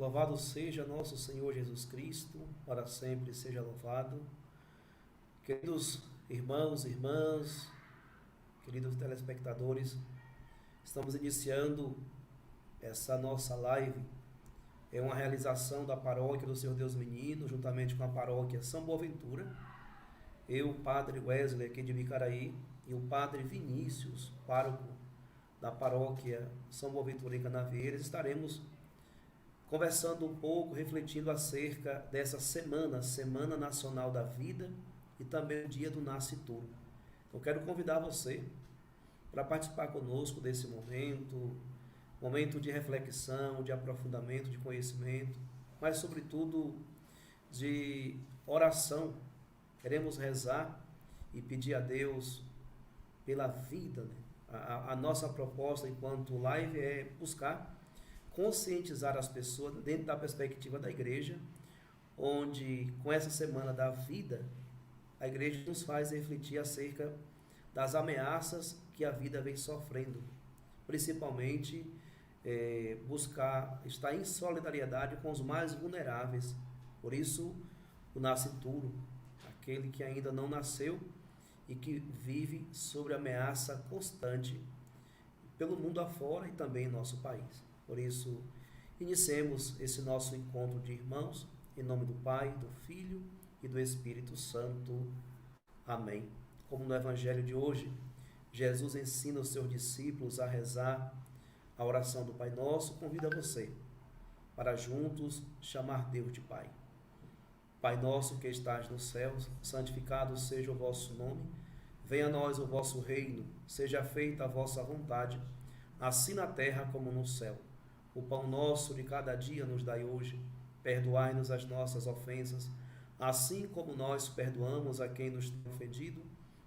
Louvado seja nosso Senhor Jesus Cristo, para sempre seja louvado. Queridos irmãos, irmãs, queridos telespectadores, estamos iniciando essa nossa live. É uma realização da paróquia do Senhor Deus Menino, juntamente com a paróquia São Boaventura. Eu, Padre Wesley, aqui de Bicaraí, e o Padre Vinícius, pároco da paróquia São Boaventura em Canaveiras, estaremos conversando um pouco, refletindo acerca dessa Semana Nacional da Vida e também o Dia do Nascituro. Eu quero convidar você para participar conosco desse momento de reflexão, de aprofundamento, de conhecimento, mas sobretudo de oração. Queremos rezar e pedir a Deus pela vida, né? A nossa proposta enquanto live é buscar conscientizar as pessoas dentro da perspectiva da igreja, onde com essa Semana da Vida, a igreja nos faz refletir acerca das ameaças que a vida vem sofrendo, principalmente buscar estar em solidariedade com os mais vulneráveis. Por isso, o nascituro, aquele que ainda não nasceu e que vive sob ameaça constante pelo mundo afora e também em nosso país. Por isso, iniciemos esse nosso encontro de irmãos, em nome do Pai, do Filho e do Espírito Santo. Amém. Como no Evangelho de hoje, Jesus ensina os seus discípulos a rezar a oração do Pai Nosso, convida você para juntos chamar Deus de Pai. Pai nosso que estás nos céus, santificado seja o vosso nome, venha a nós o vosso reino, seja feita a vossa vontade, assim na terra como no céu. O pão nosso de cada dia nos dai hoje, perdoai-nos as nossas ofensas, assim como nós perdoamos a quem nos tem ofendido,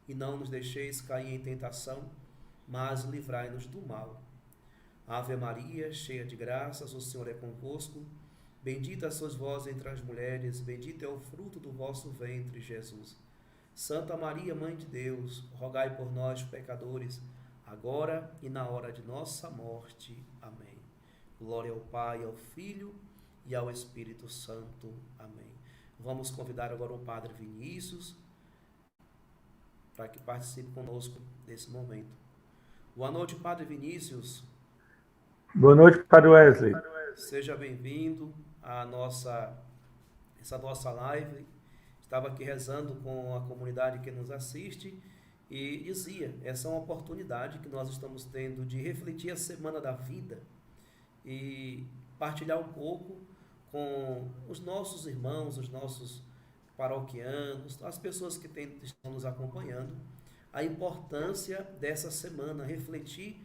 e não nos deixeis cair em tentação, mas livrai-nos do mal. Ave Maria, cheia de graças, o Senhor é convosco, bendita sois vós entre as mulheres, bendito é o fruto do vosso ventre, Jesus. Santa Maria, Mãe de Deus, rogai por nós, pecadores, agora e na hora de nossa morte. Amém. Glória ao Pai, ao Filho e ao Espírito Santo. Amém. Vamos convidar agora o Padre Vinícius para que participe conosco desse momento. Boa noite, Padre Vinícius. Boa noite, Padre Wesley. Seja bem-vindo à essa nossa live. Estava aqui rezando com a comunidade que nos assiste e dizia, essa é uma oportunidade que nós estamos tendo de refletir a Semana da Vida e partilhar um pouco com os nossos irmãos, os nossos paroquianos, as pessoas que estão nos acompanhando, a importância dessa semana, refletir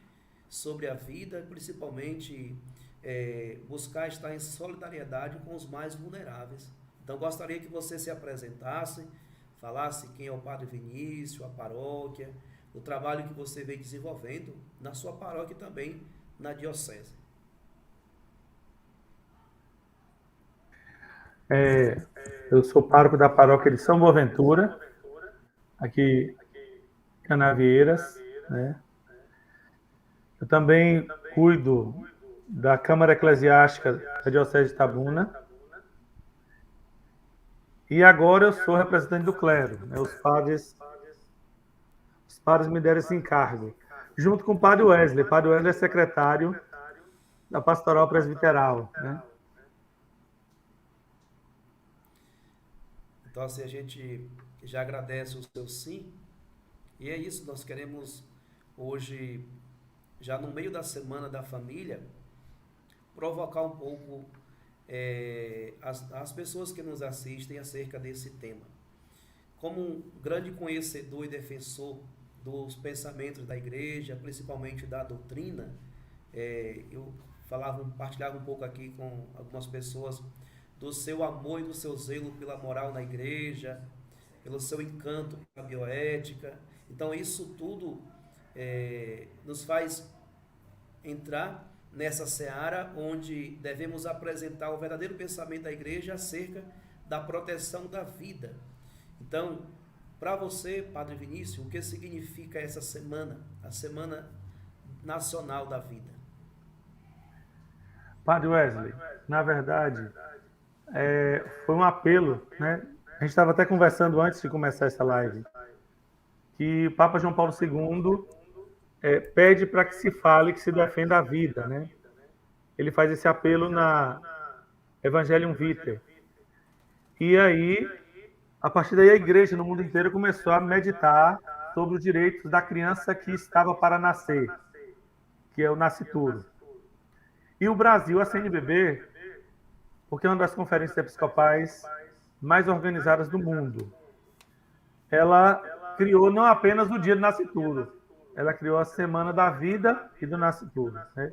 sobre a vida, principalmente buscar estar em solidariedade com os mais vulneráveis. Então, gostaria que você se apresentasse, falasse quem é o Padre Vinícius, a paróquia, o trabalho que você vem desenvolvendo na sua paróquia e também na diocese. Eu sou pároco da paróquia de São Boaventura, aqui em Canavieiras, né? Eu também cuido da Câmara Eclesiástica da Diocese de Itabuna. E agora eu sou representante do clero, né? Os padres me deram esse encargo, junto com o Padre Wesley. O Padre Wesley é secretário da Pastoral Presbiteral, né? Então, assim, a gente já agradece o seu sim, e é isso, nós queremos hoje, já no meio da Semana da Família, provocar um pouco as pessoas que nos assistem acerca desse tema. Como um grande conhecedor e defensor dos pensamentos da igreja, principalmente da doutrina, eu partilhava um pouco aqui com algumas pessoas do seu amor e do seu zelo pela moral na igreja, pelo seu encanto pela bioética. Então isso tudo nos faz entrar nessa seara onde devemos apresentar o verdadeiro pensamento da igreja acerca da proteção da vida. Então, para você, Padre Vinícius, o que significa essa semana, a Semana Nacional da Vida? Padre Wesley, na verdade, foi um apelo, né? A gente estava até conversando antes de começar essa live, que o Papa João Paulo II pede para que se fale, que se defenda a vida, né? Ele faz esse apelo na Evangelium Vitae. E aí, a partir daí, a igreja no mundo inteiro começou a meditar sobre os direitos da criança que estava para nascer, que é o nascituro. E o Brasil, a CNBB, porque é uma das conferências episcopais mais organizadas do mundo, ela criou não apenas o dia do nascituro, ela criou a Semana da Vida e do Nascituro, né?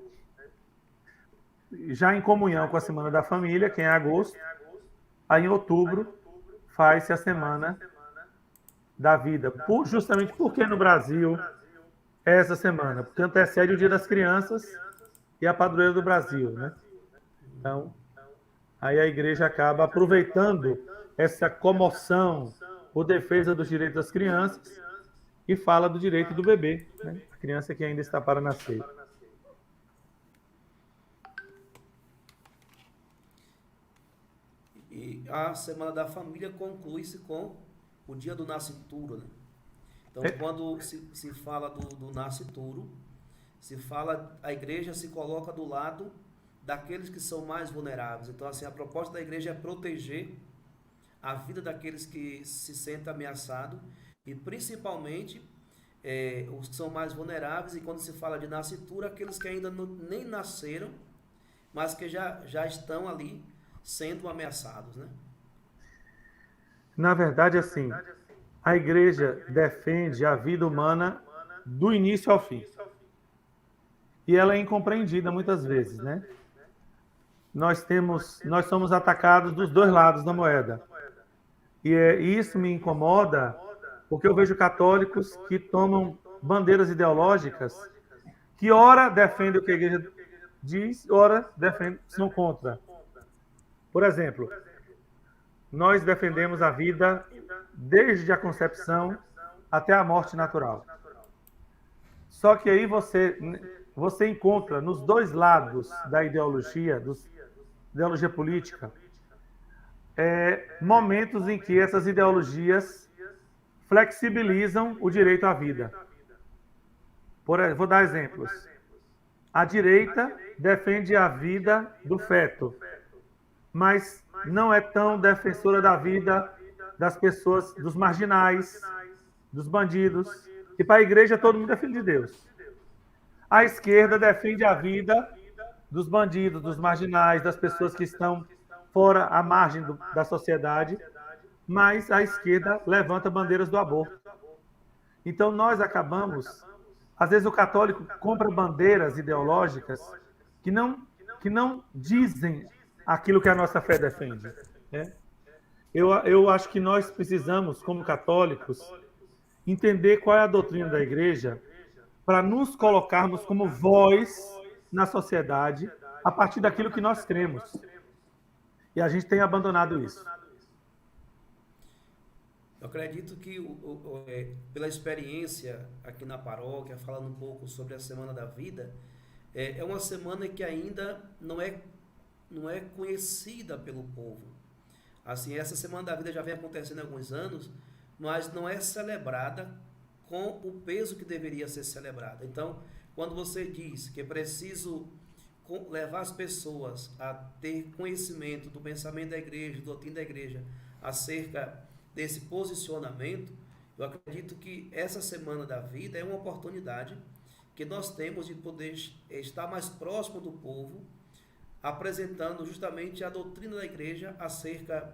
Já em comunhão com a Semana da Família, que é em agosto, aí em outubro faz-se a Semana da Vida. Justamente porque no Brasil é essa semana, porque antecede o Dia das Crianças e a Padroeira do Brasil, né? Então, aí a igreja acaba aproveitando essa comoção por defesa dos direitos das crianças e fala do direito do bebê, né? A criança que ainda está para nascer. E a Semana da Família conclui-se com o Dia do Nascituro, né? Então, quando se fala do nascituro, se fala, a igreja se coloca do lado daqueles que são mais vulneráveis. Então, assim, a proposta da igreja é proteger a vida daqueles que se sentem ameaçados e, principalmente, os que são mais vulneráveis. E quando se fala de nascituro, aqueles que ainda nem nasceram, mas que já estão ali sendo ameaçados, né? Na verdade, assim, a igreja defende a vida humana do início ao fim. E ela é incompreendida muitas vezes, né? Nós somos atacados dos dois lados da moeda. E isso me incomoda, porque eu vejo católicos que tomam bandeiras ideológicas que ora defendem o que a igreja diz, ora são contra. Por exemplo, nós defendemos a vida desde a concepção até a morte natural. Só que aí você encontra nos dois lados da ideologia política, momentos em que essas ideologias flexibilizam o direito à vida. Vou dar exemplos. A direita defende a vida do feto, mas não é tão defensora da vida das pessoas, dos marginais, dos bandidos. E para a igreja todo mundo é filho de Deus. A esquerda defende a vida dos bandidos, dos marginais, das pessoas que estão fora à margem da sociedade, mas a esquerda levanta bandeiras do aborto. Então nós acabamos, às vezes o católico compra bandeiras ideológicas que não dizem aquilo que a nossa fé defende, né? Eu acho que nós precisamos, como católicos, entender qual é a doutrina da igreja para nos colocarmos como voz na sociedade a partir daquilo que nós cremos. E a gente tem abandonado isso. Eu acredito que, pela experiência aqui na paróquia, falando um pouco sobre a Semana da Vida, é uma semana que ainda não é conhecida pelo povo. Assim, essa Semana da Vida já vem acontecendo há alguns anos, mas não é celebrada com o peso que deveria ser celebrada. Então, quando você diz que é preciso levar as pessoas a ter conhecimento do pensamento da igreja, do doutrina da igreja, acerca desse posicionamento, eu acredito que essa Semana da Vida é uma oportunidade que nós temos de poder estar mais próximo do povo, apresentando justamente a doutrina da igreja acerca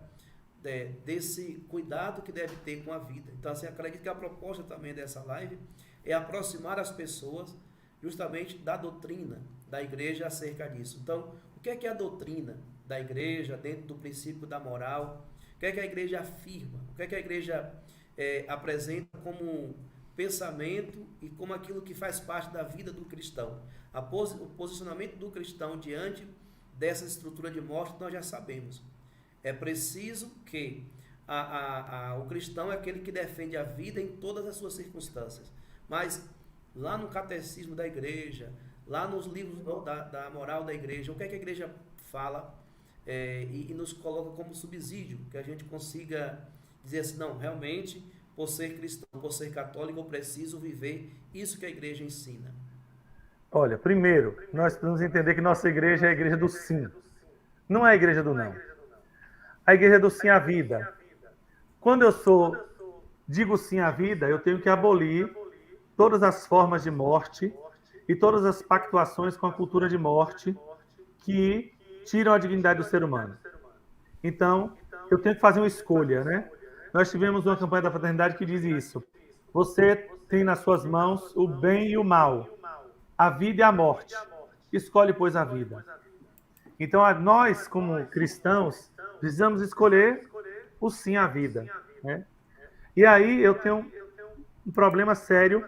desse cuidado que deve ter com a vida. Então, assim, acredito que a proposta também dessa live é aproximar as pessoas justamente da doutrina da igreja acerca disso. Então, o que é a doutrina da igreja dentro do princípio da moral? O que é que a igreja afirma? O que é que a igreja apresenta como pensamento e como aquilo que faz parte da vida do cristão? O posicionamento do cristão diante dessa estrutura de morte nós já sabemos. É preciso que o cristão é aquele que defende a vida em todas as suas circunstâncias. Mas lá no catecismo da igreja, lá nos livros da moral da igreja, o que é que a igreja fala e nos coloca como subsídio, que a gente consiga dizer assim, não, realmente, por ser cristão, por ser católico, eu preciso viver isso que a igreja ensina. Olha, primeiro, nós precisamos entender que nossa igreja é a igreja do sim, não é a igreja do não. A igreja do sim à vida. Quando digo sim à vida, eu tenho que abolir todas as formas de morte e todas as pactuações com a cultura de morte que tiram a dignidade do ser humano. Então, eu tenho que fazer uma escolha, né? Nós tivemos uma campanha da fraternidade que diz isso. Você tem nas suas mãos o bem e o mal, a vida e a morte. Escolhe, pois, a vida. Então, nós, como cristãos, precisamos escolher o sim à vida, né? E aí eu tenho um problema sério,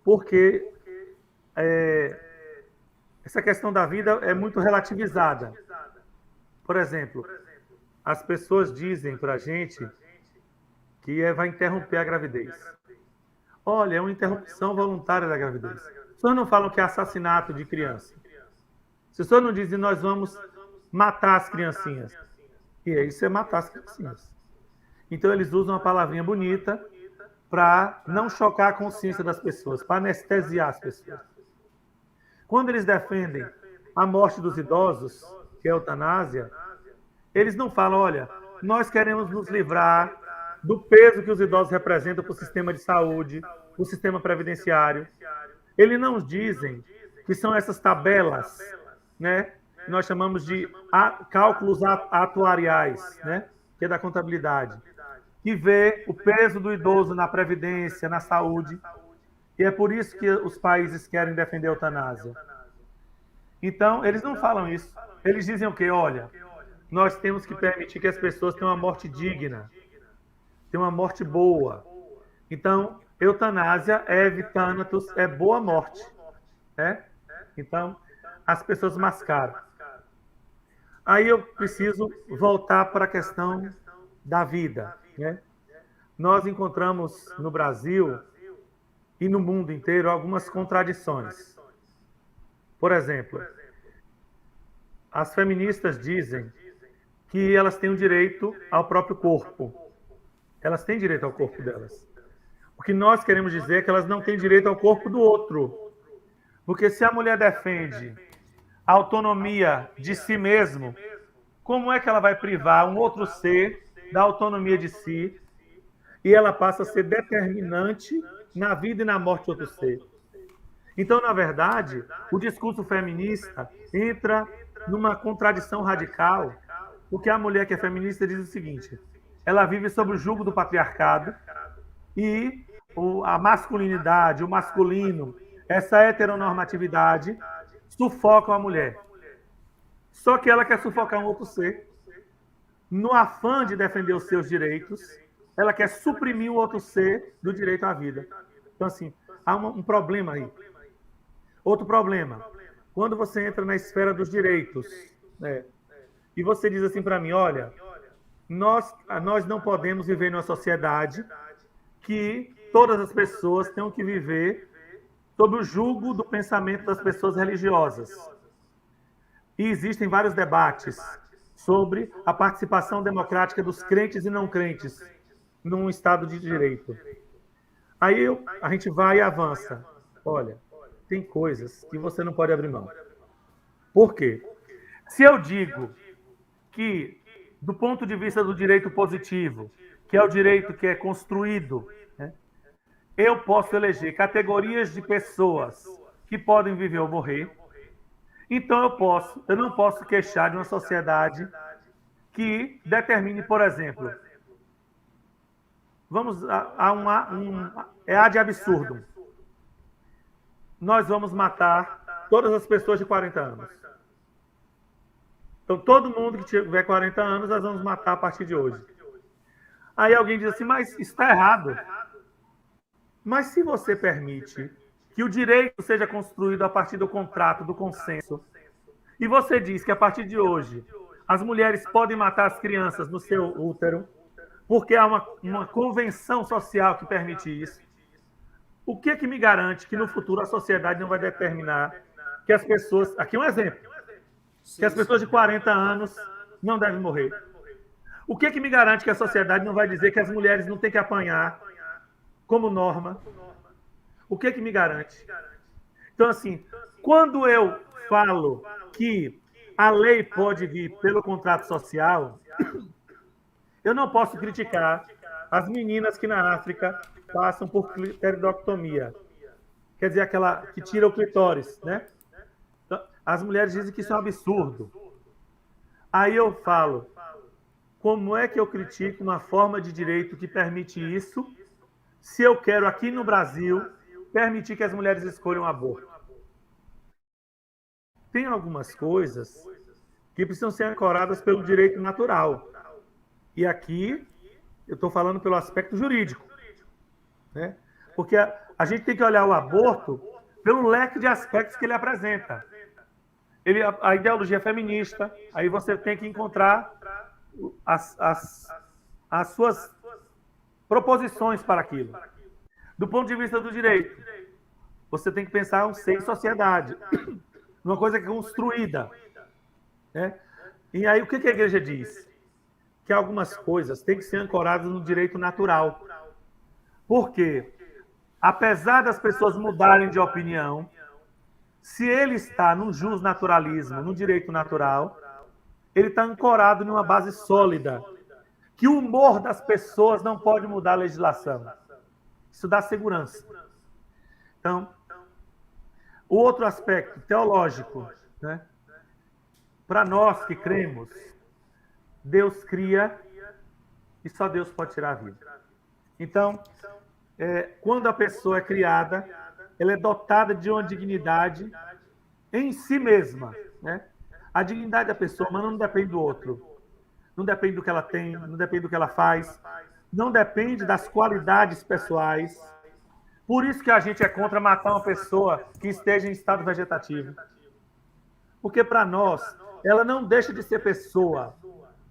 porque essa questão da vida é muito relativizada. Por exemplo, as pessoas dizem para a gente que vai interromper a gravidez. Olha, é uma interrupção voluntária da gravidez. As pessoas não falam que é assassinato de criança. As pessoas não dizem nós vamos matar as criancinhas. E isso é matar as criancinhas. Então eles usam uma palavrinha bonita para não chocar a consciência das pessoas, para anestesiar as pessoas. Quando eles defendem a morte dos idosos, que é a eutanásia, eles não falam, olha, nós queremos nos livrar do peso que os idosos representam para o sistema de saúde, para o sistema previdenciário. Eles não dizem que são essas tabelas, né, que nós chamamos de cálculos atuariais, né, que é da contabilidade, que vê o peso do idoso na previdência, na saúde. E é por isso que os países querem defender a eutanásia. Então, eles não falam isso. Eles dizem o quê? Olha, nós temos que permitir que as pessoas tenham uma morte digna, tenham uma morte boa. Então, eutanásia é thanatos, é boa morte, né? Então, as pessoas mascaram. Aí eu preciso voltar para a questão da vida, né? Nós encontramos no Brasil e no mundo inteiro algumas contradições. Por exemplo, as feministas dizem que elas têm o direito ao próprio corpo. Elas têm direito ao corpo delas. O que nós queremos dizer é que elas não têm direito ao corpo do outro. Porque se a mulher defende a autonomia de si mesmo, como é que ela vai privar um outro ser da autonomia de si e ela passa a ser determinante na vida e na morte de outro ser? Então, na verdade, o discurso feminista entra numa contradição radical, porque a mulher que é feminista diz o seguinte: ela vive sob o jugo do patriarcado e a masculinidade, o masculino, essa heteronormatividade sufocam a mulher. Só que ela quer sufocar um outro ser. No afã de defender os seus direitos, ela quer suprimir o outro ser do direito à vida. Então, assim, há um problema aí. Outro problema, quando você entra na esfera dos direitos, né, e você diz assim para mim, olha, nós não podemos viver numa sociedade que todas as pessoas tenham que viver sob o jugo do pensamento das pessoas religiosas. E existem vários debates sobre a participação democrática dos crentes e não crentes num Estado de direito. Aí a gente vai e avança. Olha, tem coisas que você não pode abrir mão. Por quê? Se eu digo que, do ponto de vista do direito positivo, que é o direito que é construído, né, eu posso eleger categorias de pessoas que podem viver ou morrer, então eu não posso queixar de uma sociedade que determine, por exemplo, é ad absurdum. Nós vamos matar todas as pessoas de 40 anos. Então, todo mundo que tiver 40 anos, nós vamos matar a partir de hoje. Aí alguém diz assim, mas isso está errado. Mas se você permite que o direito seja construído a partir do contrato, do consenso, e você diz que a partir de hoje as mulheres podem matar as crianças no seu útero, porque há uma convenção social que permite isso, o que me garante que no futuro a sociedade não vai determinar que as pessoas... Aqui um exemplo. Que as pessoas de 40 anos não devem morrer. O que me garante que a sociedade não vai dizer que as mulheres não têm que apanhar como norma? O que me garante? Então, assim, quando eu falo que a lei pode vir pelo contrato social, eu não posso criticar as meninas que na África passam por clitoridectomia. Quer dizer, aquela que tira o clitóris, né? Então, as mulheres dizem que isso é um absurdo. Aí eu falo, como é que eu critico uma forma de direito que permite isso, se eu quero aqui no Brasil permitir que as mulheres escolham aborto? Tem algumas coisas que precisam ser ancoradas pelo direito natural. E aqui eu estou falando pelo aspecto jurídico, né? Porque a gente tem que olhar o aborto pelo leque de aspectos que ele apresenta. A ideologia feminista, aí você tem que encontrar as suas proposições para aquilo. Do ponto de vista do direito, você tem que pensar um ser em sociedade, uma coisa que é construída, né? E aí o que a igreja diz? Que algumas coisas têm que ser ancoradas no direito natural. Por quê? Apesar das pessoas mudarem de opinião, se ele está no justnaturalismo, no direito natural, ele está ancorado numa base sólida, que o humor das pessoas não pode mudar a legislação. Isso dá segurança. Então, o outro aspecto teológico, né? Para nós que cremos, Deus cria e só Deus pode tirar a vida. Então, quando a pessoa é criada, ela é dotada de uma dignidade em si mesma, né? A dignidade da pessoa, mas não depende do outro. Não depende do que ela tem, não depende do que ela faz, não depende das qualidades pessoais. Por isso que a gente é contra matar uma pessoa que esteja em estado vegetativo. Porque para nós, ela não deixa de ser pessoa.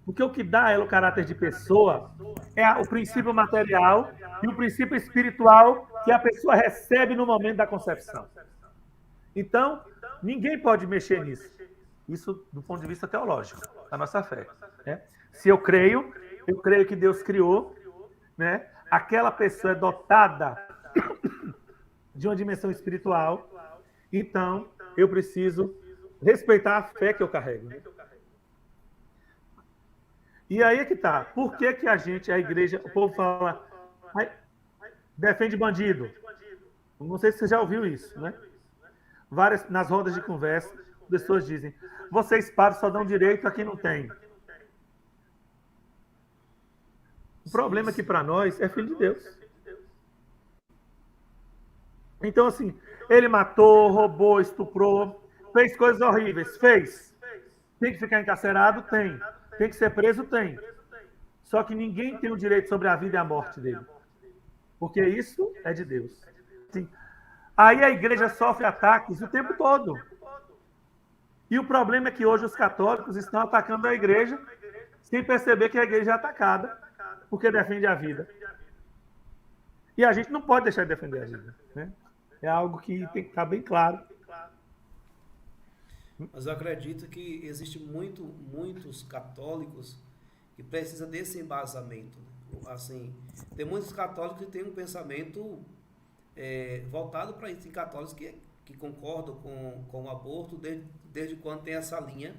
Porque o que dá a ela o caráter de pessoa é o princípio material e o princípio espiritual que a pessoa recebe no momento da concepção. Então, ninguém pode mexer nisso. Isso do ponto de vista teológico, da nossa fé, né? Se eu creio que Deus criou, né? Aquela pessoa é dotada de uma dimensão espiritual, então eu preciso respeitar a fé que eu carrego, né? E aí é que tá. Por que a igreja, o povo fala, defende bandido? Não sei se você já ouviu isso, né? Nas rodas de conversa, pessoas dizem, vocês padres só dão direito a quem não tem. O problema é que para nós é filho de Deus. Então, assim, ele matou, roubou, estuprou, fez coisas horríveis. Fez. Tem que ficar encarcerado? Tem. Tem que ser preso? Tem. Só que ninguém tem o direito sobre a vida e a morte dele. Porque isso é de Deus. Sim. Aí a igreja sofre ataques o tempo todo. E o problema é que hoje os católicos estão atacando a igreja sem perceber que a igreja é atacada porque defende a vida. E a gente não pode deixar de defender a vida, né? É algo que tem que estar bem claro. Mas eu acredito que existe muitos católicos que precisam desse embasamento. Assim, tem muitos católicos que têm um pensamento voltado para isso. Tem católicos que concordam com o aborto desde quando tem essa linha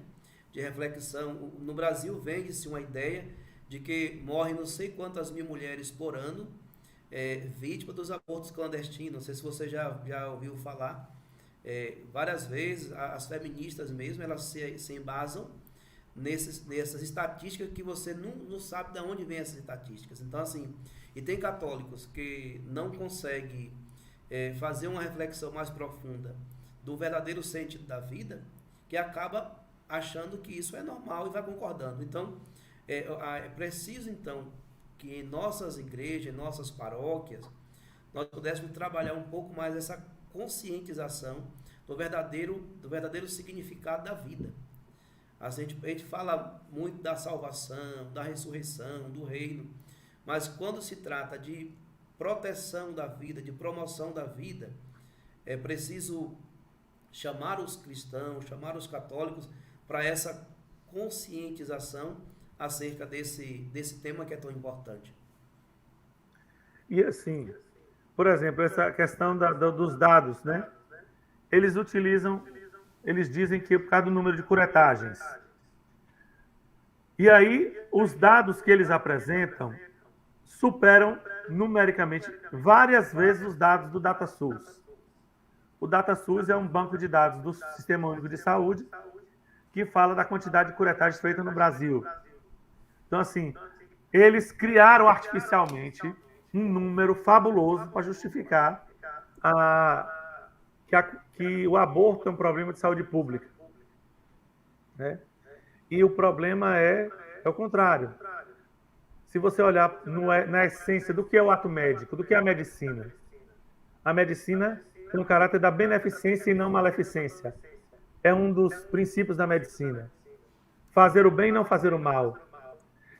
de reflexão. No Brasil vende-se uma ideia de que morrem não sei quantas mil mulheres por ano vítimas dos abortos clandestinos. Não sei se você já ouviu falar. Várias vezes as feministas mesmo, elas se embasam nessas estatísticas que você não sabe de onde vem essas estatísticas. Então, assim, e tem católicos que não conseguem fazer uma reflexão mais profunda do verdadeiro sentido da vida, que acaba achando que isso é normal e vai concordando. Então, é preciso, então, que em nossas igrejas, em nossas paróquias, nós pudéssemos trabalhar um pouco mais essa conscientização do verdadeiro significado da vida. A gente fala muito da salvação, da ressurreição, do reino, mas quando se trata de proteção da vida, de promoção da vida, é preciso chamar os cristãos, chamar os católicos para essa conscientização acerca desse tema que é tão importante? E assim, por exemplo, essa questão dos dados, né? Eles utilizam, eles dizem que é por causa do número de curetagens. E aí, os dados que eles apresentam superam numericamente várias vezes os dados do DataSUS. O DataSUS é um banco de dados do Sistema Único de Saúde que fala da quantidade de curetagens feitas no Brasil. Então, assim, eles criaram artificialmente um número fabuloso para justificar que o aborto é um problema de saúde pública, né? E o problema é o contrário. Se você olhar na essência do que é o ato médico, do que é a medicina tem um caráter da beneficência e não maleficência. É um dos princípios da medicina. Fazer o bem e não fazer o mal.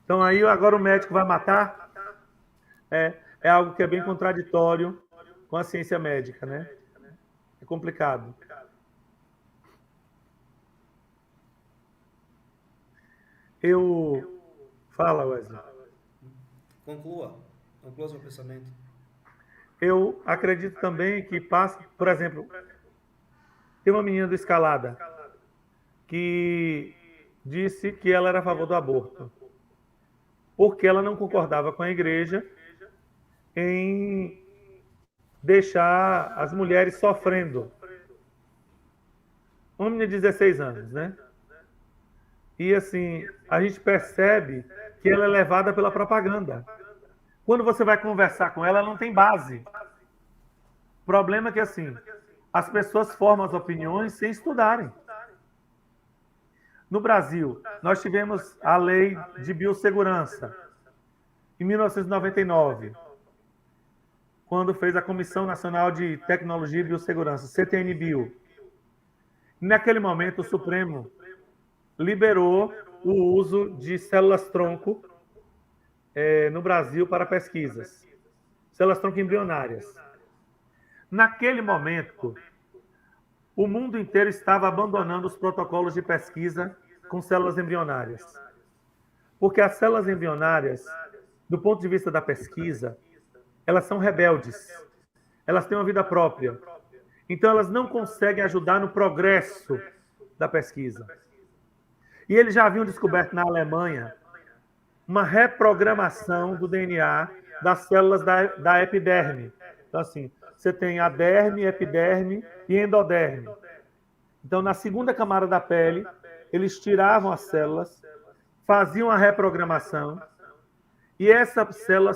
Então aí agora o médico vai matar? É algo que é bem contraditório com a ciência médica, né? É complicado. Fala, Wesley. Conclua seu pensamento. Eu acredito também que passa, por exemplo, tem uma menina do Escalada que disse que ela era a favor do aborto, porque ela não concordava com a igreja em deixar as mulheres sofrendo. Uma menina de 16 anos, né? E assim, a gente percebe que ela é levada pela propaganda. Quando você vai conversar com ela, ela não tem base. O problema é que, assim, as pessoas formam as opiniões sem estudarem. No Brasil, nós tivemos a lei de biossegurança, em 1999, quando fez a Comissão Nacional de Tecnologia e Biossegurança, CTN-Bio. Naquele momento, o Supremo liberou o uso de células-tronco no Brasil para pesquisas. Células-tronco embrionárias. Naquele momento, o mundo inteiro estava abandonando os protocolos de pesquisa com células embrionárias. Porque as células embrionárias, do ponto de vista da pesquisa, elas são rebeldes. Elas têm uma vida própria. Então, elas não conseguem ajudar no progresso da pesquisa. E eles já haviam descoberto na Alemanha uma reprogramação do DNA das células da epiderme. Então, assim, você tem a derme, epiderme e endoderme. Então, na segunda camada da pele, eles tiravam as células, faziam a reprogramação, e essa célula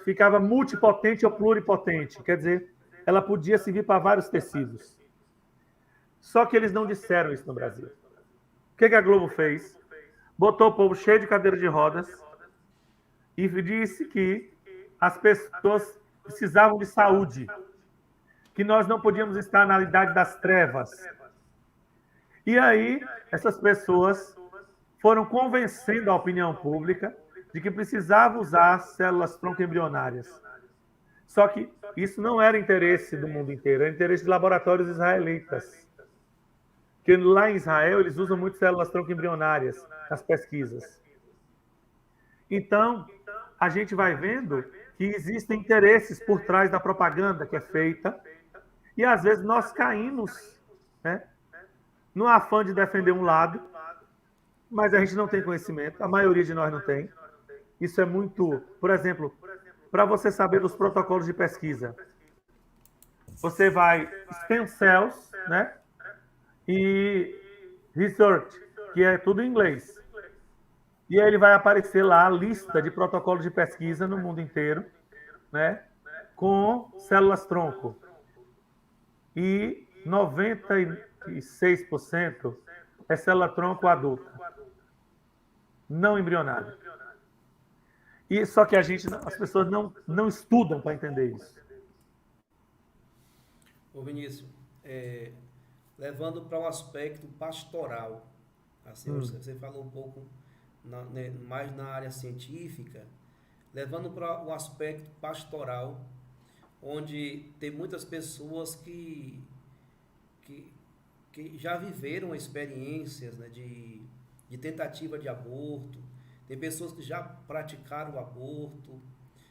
ficava multipotente ou pluripotente. Quer dizer, ela podia servir para vários tecidos. Só que eles não disseram isso no Brasil. O que a Globo fez? Botou o povo cheio de cadeira de rodas e disse que as pessoas precisavam de saúde, que nós não podíamos estar na idade das trevas. E aí, essas pessoas foram convencendo a opinião pública de que precisava usar células troncoembrionárias. Só que isso não era interesse do mundo inteiro, era interesse de laboratórios israelitas. Porque lá em Israel eles usam muito células troncoembrionárias nas pesquisas. Então, a gente vai vendo que existem interesses por trás da propaganda que é feita, e às vezes nós caímos, né, no afã de defender um lado, mas a gente não tem conhecimento, a maioria de nós não tem. Isso é muito... Por exemplo, para você saber dos protocolos de pesquisa, você vai stem cells, né, e research, que é tudo em inglês. E aí ele vai aparecer lá a lista de protocolos de pesquisa no mundo inteiro, né, com células-tronco. E 96% é célula-tronco adulta, não embrionária. E só que as pessoas não estudam para entender isso. Ô Vinícius, levando para o aspecto pastoral, assim, você falou um pouco mais na área científica, levando para o aspecto pastoral, onde tem muitas pessoas que que já viveram experiências, né, de tentativa de aborto, tem pessoas que já praticaram o aborto,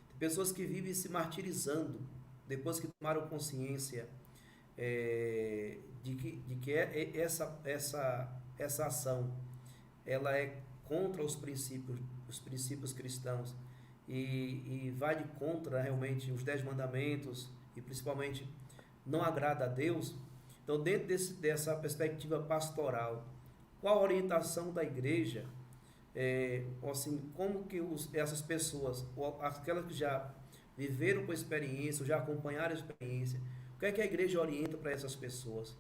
tem pessoas que vivem se martirizando depois que tomaram consciência de que essa ação ela é contra os princípios cristãos e vai de contra realmente os 10 mandamentos e principalmente não agrada a Deus. Então, dentro dessa perspectiva pastoral, qual a orientação da igreja, assim, como que essas pessoas, aquelas que já viveram com a experiência, já acompanharam a experiência, o que é que a igreja orienta para essas pessoas?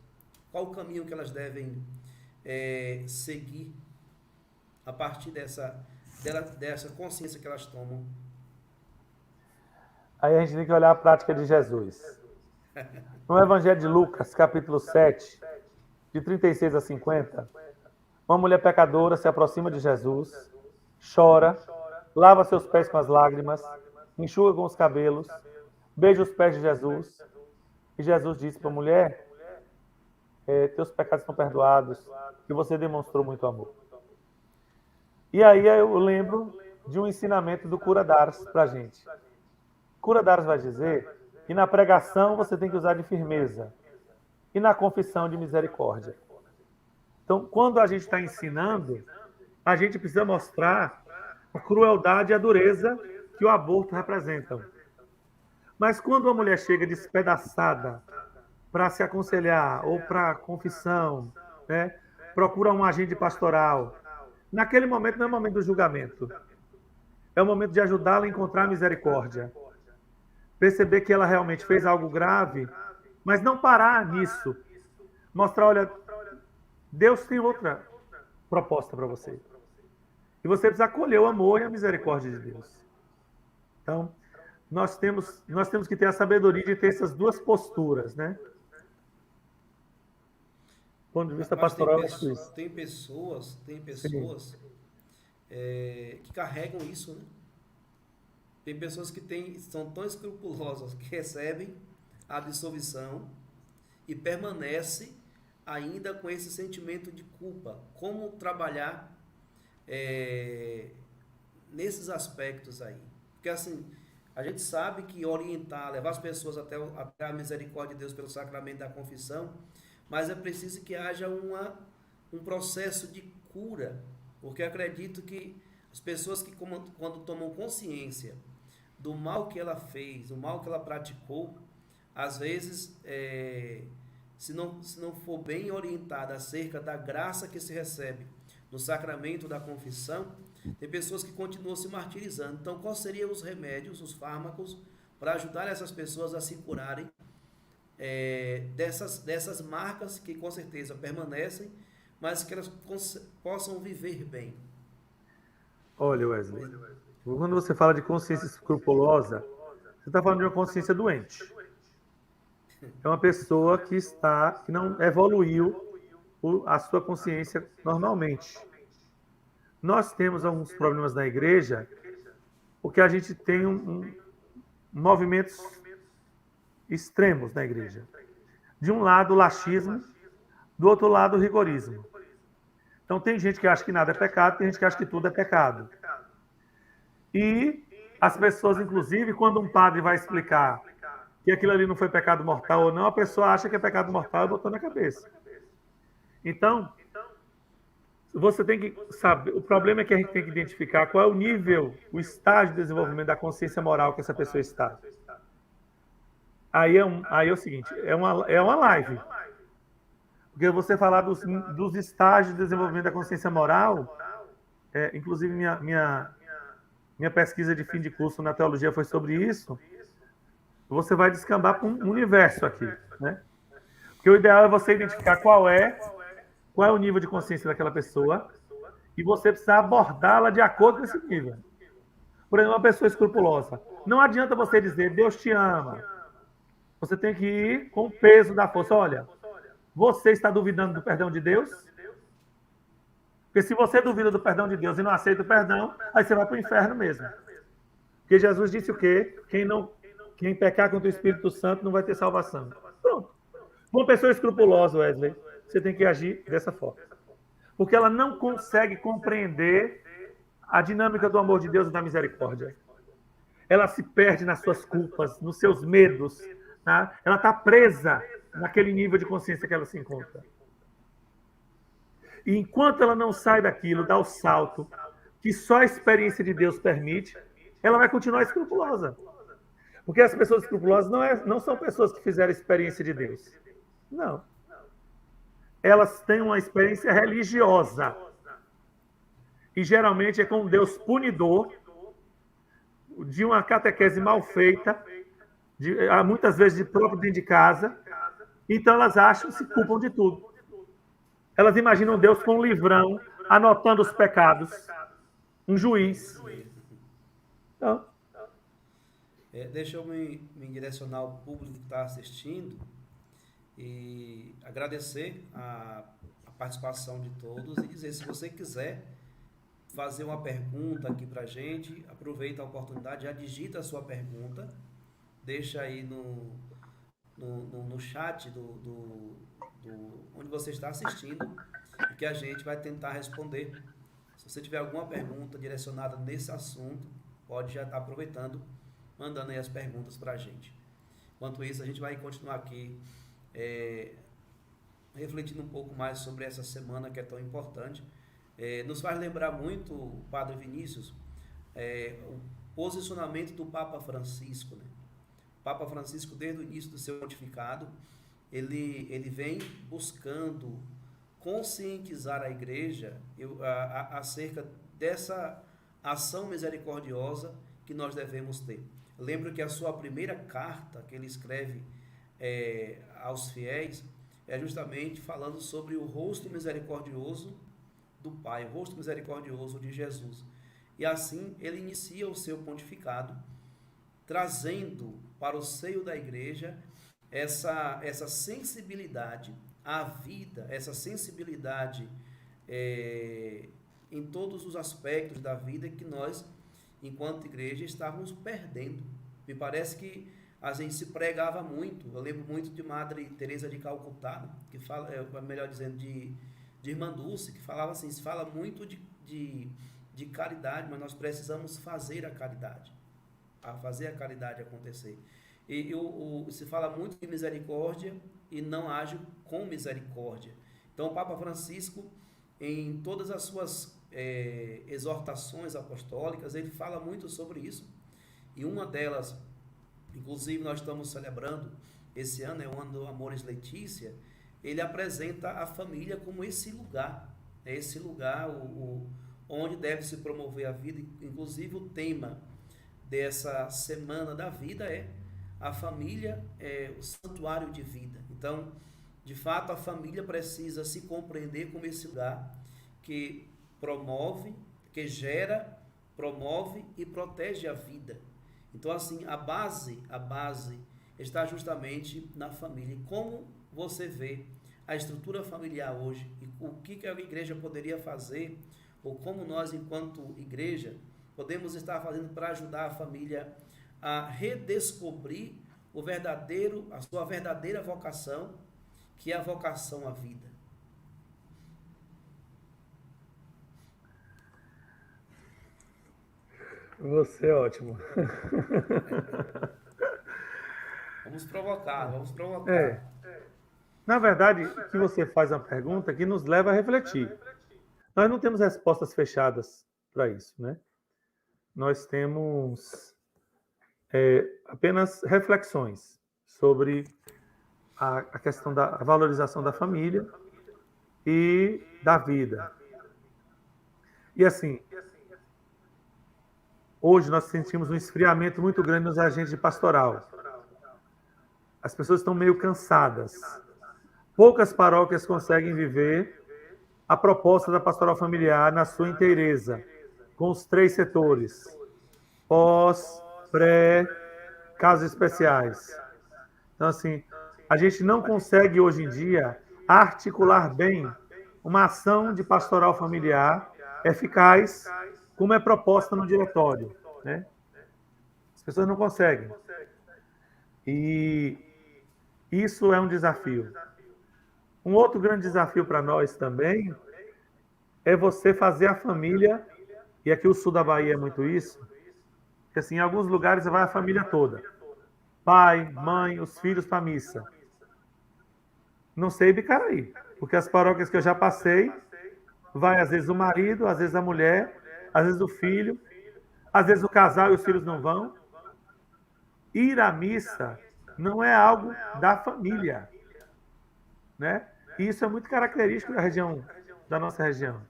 Qual o caminho que elas devem seguir a partir dessa consciência que elas tomam? Aí a gente tem que olhar a prática de Jesus. No Evangelho de Lucas, capítulo 7, de 36 a 50, uma mulher pecadora se aproxima de Jesus, chora, lava seus pés com as lágrimas, enxuga com os cabelos, beija os pés de Jesus, e Jesus disse para a mulher, teus pecados estão perdoados, e você demonstrou muito amor. E aí eu lembro de um ensinamento do Cura Daras para a gente. Cura Daras vai dizer que na pregação você tem que usar de firmeza e na confissão de misericórdia. Então, quando a gente está ensinando, a gente precisa mostrar a crueldade e a dureza que o aborto representa. Mas quando uma mulher chega despedaçada para se aconselhar ou para confissão, né, procura um agente pastoral, naquele momento não é o momento do julgamento. É o momento de ajudá-la a encontrar a misericórdia. Perceber que ela realmente fez algo grave, mas não parar nisso. Mostrar, olha, Deus tem outra proposta para você. E você precisa acolher o amor e a misericórdia de Deus. Então, nós temos que ter a sabedoria de ter essas duas posturas, né? Do ponto de vista pastoral, isso. Tem pessoas que carregam isso, né? Tem pessoas que são tão escrupulosas que recebem a absolvição e permanecem ainda com esse sentimento de culpa. Como trabalhar nesses aspectos aí? Porque assim, a gente sabe que orientar, levar as pessoas até a misericórdia de Deus pelo sacramento da confissão, mas é preciso que haja um processo de cura, porque eu acredito que as pessoas que quando tomam consciência do mal que ela fez, do mal que ela praticou, às vezes, se não for bem orientada acerca da graça que se recebe no sacramento da confissão, tem pessoas que continuam se martirizando. Então, quais seriam os remédios, os fármacos, para ajudar essas pessoas a se curarem dessas marcas que com certeza permanecem, mas que elas possam viver bem? Olha, Wesley, quando você fala de consciência escrupulosa, você está falando de uma consciência doente. É uma pessoa que não evoluiu a sua consciência normalmente. Nós temos alguns problemas na igreja, porque a gente tem movimentos extremos na igreja. De um lado, o laxismo, do outro lado, o rigorismo. Então, tem gente que acha que nada é pecado, tem gente que acha que tudo é pecado. E as pessoas, inclusive, quando um padre vai explicar que aquilo ali não foi pecado mortal ou não, a pessoa acha que é pecado mortal e botou na cabeça. Então, você tem que saber, o problema é que a gente tem que identificar qual é o nível, o estágio de desenvolvimento da consciência moral que essa pessoa está. Aí é o seguinte, é uma live. Porque você falar dos estágios de desenvolvimento da consciência moral, inclusive minha pesquisa de fim de curso na teologia foi sobre isso, você vai descambar para um universo aqui, né? Porque o ideal é você identificar qual é o nível de consciência daquela pessoa e você precisa abordá-la de acordo com esse nível. Por exemplo, uma pessoa escrupulosa. Não adianta você dizer, Deus te ama. Você tem que ir com o peso da força. Olha, você está duvidando do perdão de Deus? Porque se você duvida do perdão de Deus e não aceita o perdão, aí você vai para o inferno mesmo. Porque Jesus disse o quê? Quem pecar contra o Espírito Santo não vai ter salvação. Pronto. Uma pessoa escrupulosa, Wesley, você tem que agir dessa forma. Porque ela não consegue compreender a dinâmica do amor de Deus e da misericórdia. Ela se perde nas suas culpas, nos seus medos. Tá? Ela está presa naquele nível de consciência que ela se encontra. E enquanto ela não sai daquilo, dá o salto que só a experiência de Deus permite, ela vai continuar escrupulosa. Porque as pessoas escrupulosas não são pessoas que fizeram experiência de Deus. Não. Elas têm uma experiência religiosa. E geralmente é com um Deus punidor, de uma catequese mal feita, muitas vezes de próprio dentro de casa. Então elas acham, se culpam de tudo. Elas imaginam Deus com um livrão, anotando os pecados. Um juiz. Então, deixa eu me direcionar ao público que está assistindo e agradecer a participação de todos e dizer, se você quiser fazer uma pergunta aqui para a gente, aproveita a oportunidade, já digita a sua pergunta, deixa aí no chat onde você está assistindo, e que a gente vai tentar responder. Se você tiver alguma pergunta direcionada nesse assunto, pode já estar aproveitando, mandando aí as perguntas para a gente. Enquanto isso, a gente vai continuar aqui refletindo um pouco mais sobre essa semana que é tão importante. Nos faz lembrar muito, Padre Vinícius, o posicionamento do Papa Francisco, né? O Papa Francisco, desde o início do seu pontificado, ele vem buscando conscientizar a Igreja acerca dessa ação misericordiosa que nós devemos ter. Lembro que a sua primeira carta que ele escreve aos fiéis é justamente falando sobre o rosto misericordioso do Pai, o rosto misericordioso de Jesus. E assim ele inicia o seu pontificado, trazendo para o seio da Igreja essa sensibilidade à vida, essa sensibilidade em todos os aspectos da vida que nós, enquanto Igreja, estávamos perdendo. Me parece que a gente se pregava muito. Eu lembro muito de Madre Teresa de Calcutá, que fala, melhor dizendo, de Irmã Dulce, que falava assim, se fala muito de caridade, mas nós precisamos fazer a caridade, acontecer. E se fala muito de misericórdia e não age com misericórdia. Então o Papa Francisco, em todas as suas exortações apostólicas, ele fala muito sobre isso. E uma delas, inclusive nós estamos celebrando, esse ano é o ano do Amoris Laetitia, ele apresenta a família como esse lugar, onde deve se promover a vida. Inclusive o tema dessa semana da vida é a família, o santuário de vida. Então, de fato, a família precisa se compreender como esse lugar que promove, que gera, promove e protege a vida. Então, assim, a base está justamente na família. E como você vê a estrutura familiar hoje e o que a Igreja poderia fazer, ou como nós, enquanto Igreja, podemos estar fazendo para ajudar a família a redescobrir a sua verdadeira vocação, que é a vocação à vida. Você é ótimo. Vamos provocar. Na verdade, que você faz uma pergunta que nos leva a refletir. Nós não temos respostas fechadas para isso, né? Nós temos apenas reflexões sobre a questão da valorização da família e da vida. E assim, hoje nós sentimos um esfriamento muito grande nos agentes de pastoral. As pessoas estão meio cansadas. Poucas paróquias conseguem viver a proposta da pastoral familiar na sua inteireza, com os 3 setores: pós, pré, casos especiais. Então, assim, a gente não consegue hoje em dia articular bem uma ação de pastoral familiar eficaz, como é proposta no diretório, né? As pessoas não conseguem. E isso é um desafio. Um outro grande desafio para nós também é você fazer a família, e aqui o sul da Bahia é muito isso, que assim, em alguns lugares vai a família toda. Pai, mãe, os filhos para a missa. Não sei Bicaraí, porque as paróquias que eu já passei, vai às vezes o marido, às vezes a mulher, às vezes o filho, às vezes o casal e os filhos não vão. Ir à missa não é algo da família, né? E isso é muito característico da região, da nossa região.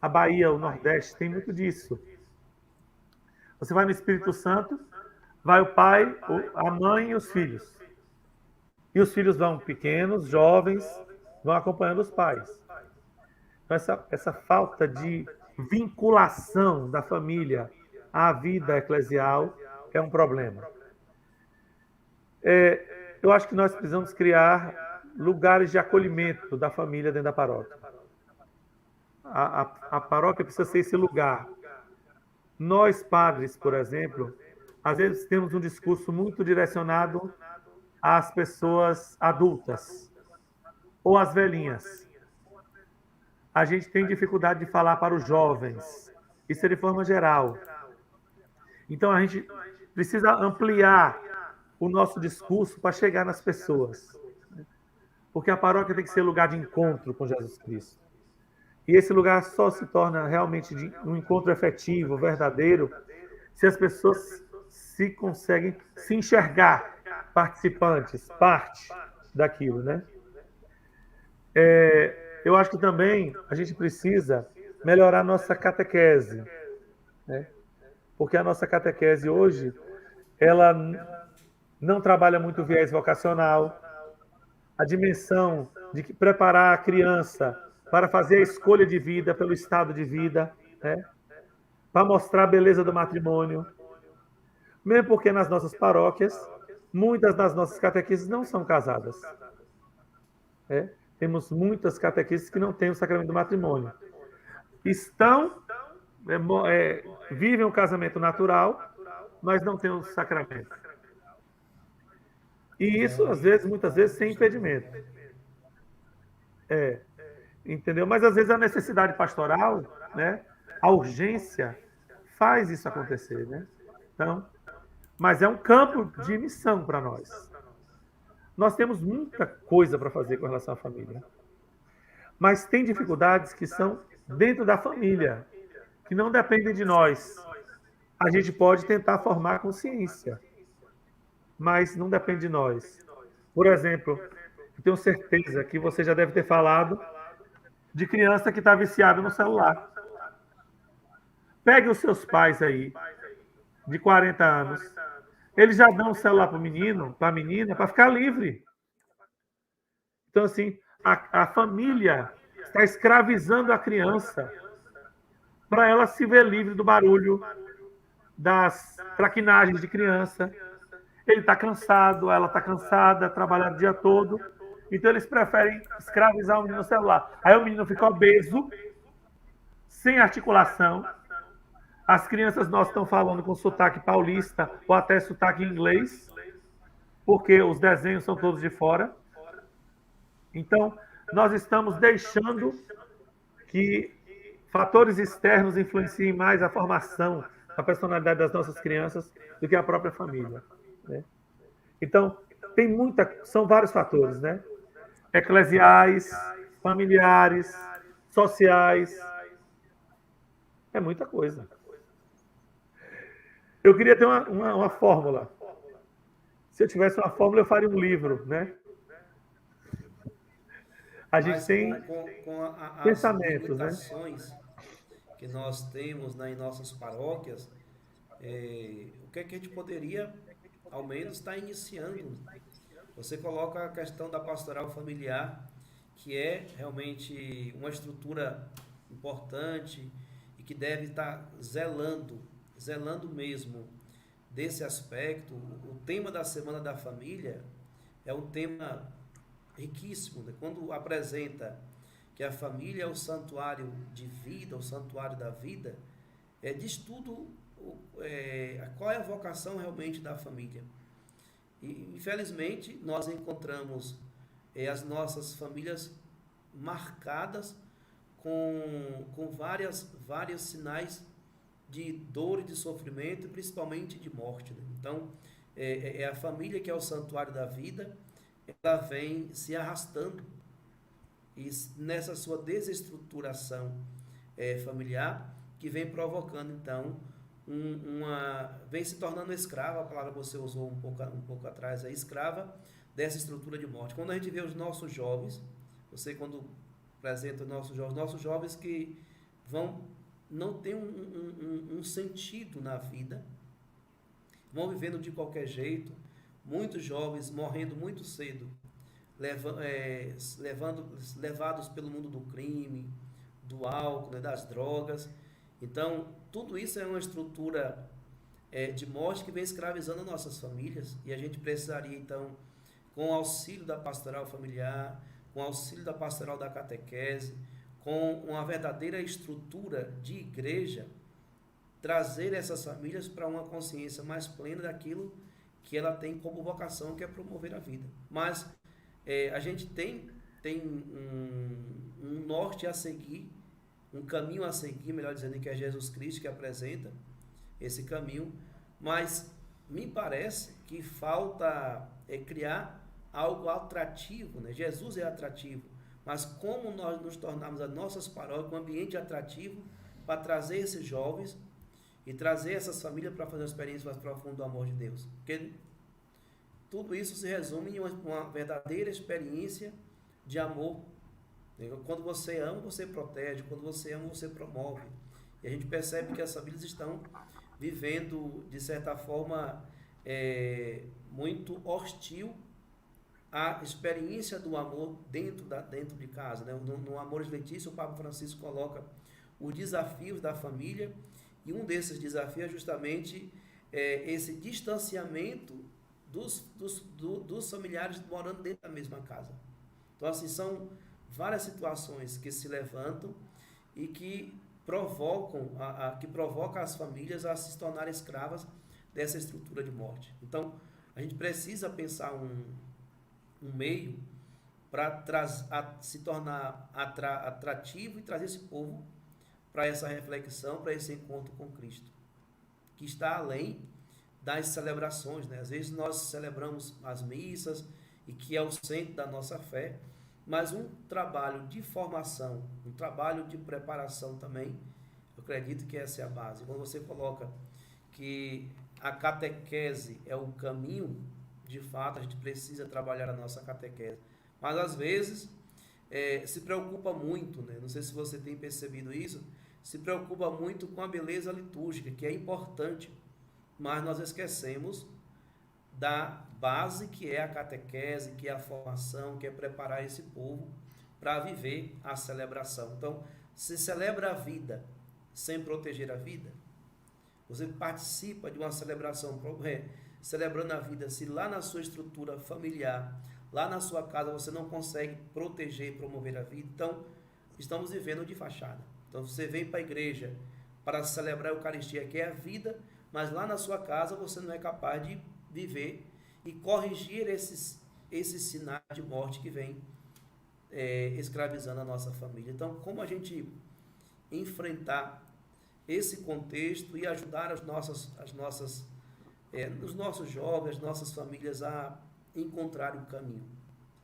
A Bahia, o Nordeste, tem muito disso. Você vai no Espírito Santo, vai o pai, a mãe e os filhos. E os filhos vão pequenos, jovens, vão acompanhando os pais. Então, essa falta de vinculação da família à vida eclesial é um problema. Eu acho que nós precisamos criar lugares de acolhimento da família dentro da paróquia. A paróquia precisa ser esse lugar. Nós, padres, por exemplo, às vezes temos um discurso muito direcionado às pessoas adultas ou às velhinhas. A gente tem dificuldade de falar para os jovens. Isso é de forma geral. Então a gente precisa ampliar o nosso discurso para chegar nas pessoas. Porque a paróquia tem que ser lugar de encontro com Jesus Cristo. E esse lugar só se torna realmente um encontro efetivo, verdadeiro, se as pessoas se conseguem se enxergar participantes, parte daquilo, né? Eu acho que também a gente precisa melhorar a nossa catequese, né? Porque a nossa catequese hoje, ela não trabalha muito o viés vocacional, a dimensão de preparar a criança para fazer a escolha de vida pelo estado de vida, né? Para mostrar a beleza do matrimônio. Mesmo porque nas nossas paróquias, muitas das nossas catequistas não são casadas. Né? Temos muitas catequistas que não têm o sacramento do matrimônio. Vivem o casamento natural, mas não têm o sacramento. E isso, às vezes, muitas vezes, sem impedimento. Entendeu? Mas, às vezes, a necessidade pastoral, né? A urgência, faz isso acontecer, né? Então, mas é um campo de missão para nós. Nós temos muita coisa para fazer com relação à família. Mas tem dificuldades que são dentro da família, que não dependem de nós. A gente pode tentar formar consciência, mas não depende de nós. Por exemplo, eu tenho certeza que você já deve ter falado de criança que está viciada no celular. Pegue os seus pais aí, de 40 anos. Eles já dão o celular para o menino, para a menina, para ficar livre. Então, assim, a família está escravizando a criança para ela se ver livre do barulho, das traquinagens de criança. Ele está cansado, ela está cansada, trabalhando o dia todo. Então, eles preferem escravizar o menino no celular. Aí o menino fica obeso, sem articulação. As crianças nossas estão falando com sotaque paulista ou até sotaque inglês, porque os desenhos são todos de fora. Então, nós estamos deixando que fatores externos influenciem mais a formação, a personalidade das nossas crianças do que a própria família, né? Então, são vários fatores, né? Eclesiais, familiares, sociais, é muita coisa. Eu queria ter uma fórmula. Se eu tivesse uma fórmula, eu faria um livro, né? A gente tem pensamentos, né? As limitações que nós temos, né, em nossas paróquias, o que é que a gente poderia, ao menos, estar iniciando? Você coloca a questão da pastoral familiar, que é realmente uma estrutura importante e que deve estar zelando mesmo desse aspecto. O tema da Semana da Família é um tema riquíssimo, né? Quando apresenta que a família é o santuário de vida, o santuário da vida, diz tudo qual é a vocação realmente da família. E, infelizmente, nós encontramos as nossas famílias marcadas com vários sinais de dor e de sofrimento, principalmente de morte, né? Então, é a família que é o santuário da vida, ela vem se arrastando e nessa sua desestruturação familiar, que vem provocando, então, vem se tornando escrava, a palavra que você usou um pouco atrás, escrava dessa estrutura de morte. Quando a gente vê os nossos jovens, você quando apresenta os nossos jovens que não tem um sentido na vida, vão vivendo de qualquer jeito, muitos jovens morrendo muito cedo, levados pelo mundo do crime, do álcool, né, das drogas. Então, tudo isso é uma estrutura de morte que vem escravizando nossas famílias, e a gente precisaria, então, com o auxílio da pastoral familiar, com o auxílio da pastoral da catequese, com uma verdadeira estrutura de igreja, trazer essas famílias para uma consciência mais plena daquilo que ela tem como vocação, que é promover a vida. Mas a gente tem um norte a seguir, um caminho a seguir, melhor dizendo, que é Jesus Cristo que apresenta esse caminho, mas me parece que falta criar algo atrativo, né? Jesus é atrativo, mas como nós nos tornarmos as nossas paróquias um ambiente atrativo para trazer esses jovens e trazer essas famílias para fazer uma experiência mais profunda do amor de Deus? Porque tudo isso se resume em uma verdadeira experiência de amor. Quando você ama, você protege. Quando você ama, você promove. E a gente percebe que as famílias estão vivendo, de certa forma, muito hostil à experiência do amor dentro de casa, né? No Amores Letícia, o Papa Francisco coloca os desafios da família, e um desses desafios é justamente esse distanciamento dos familiares morando dentro da mesma casa. Então, assim, são várias situações que se levantam e que provocam as famílias a se tornarem escravas dessa estrutura de morte. Então, a gente precisa pensar um meio para se tornar atrativo e trazer esse povo para essa reflexão, para esse encontro com Cristo, que está além das celebrações, né? Às vezes nós celebramos as missas, e que é o centro da nossa fé, mas um trabalho de formação, um trabalho de preparação também, eu acredito que essa é a base. Quando você coloca que a catequese é o caminho, de fato, a gente precisa trabalhar a nossa catequese. Mas, às vezes, se preocupa muito, né? Não sei se você tem percebido isso, se preocupa muito com a beleza litúrgica, que é importante, mas nós esquecemos da base que é a catequese, que é a formação, que é preparar esse povo para viver a celebração. Então, se celebra a vida sem proteger a vida, você participa de uma celebração celebrando a vida, se lá na sua estrutura familiar, lá na sua casa, você não consegue proteger e promover a vida, então estamos vivendo de fachada. Então você vem para a igreja para celebrar a Eucaristia, que é a vida, mas lá na sua casa você não é capaz de viver e corrigir esses sinais de morte que vem escravizando a nossa família. Então, como a gente enfrentar esse contexto e ajudar os nossos jovens, as nossas famílias a encontrar o caminho?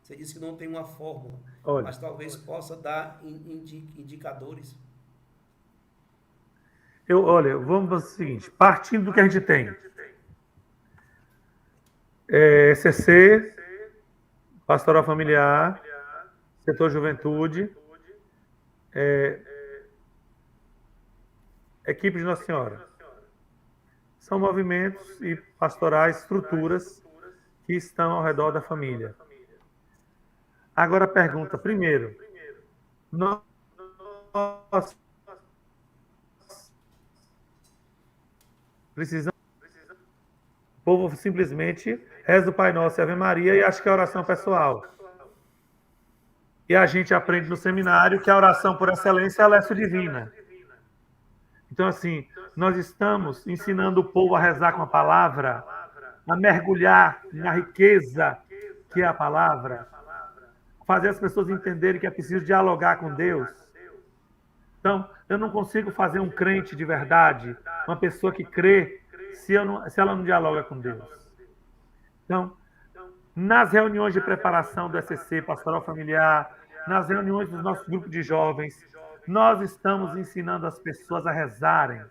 Você disse que não tem uma fórmula, mas talvez possa dar indicadores. Vamos fazer o seguinte, partindo do que a gente tem. CC, Pastoral Familiar, Setor Juventude, Equipe de Nossa Senhora. São movimentos e pastorais, estruturas que estão ao redor da família. Agora a pergunta, primeiro, nós precisamos, o povo simplesmente reza o Pai Nosso e Ave Maria e acha que é oração pessoal. E a gente aprende no seminário que a oração por excelência é a Lécio Divina. Então, assim, nós estamos ensinando o povo a rezar com a palavra, a mergulhar na riqueza que é a palavra, fazer as pessoas entenderem que é preciso dialogar com Deus. Então, eu não consigo fazer um crente de verdade, uma pessoa que crê, se ela não dialoga com Deus. Então, nas reuniões de preparação do ECC, Pastoral Familiar, nas reuniões dos nossos grupos de jovens, nós estamos ensinando as pessoas a rezarem,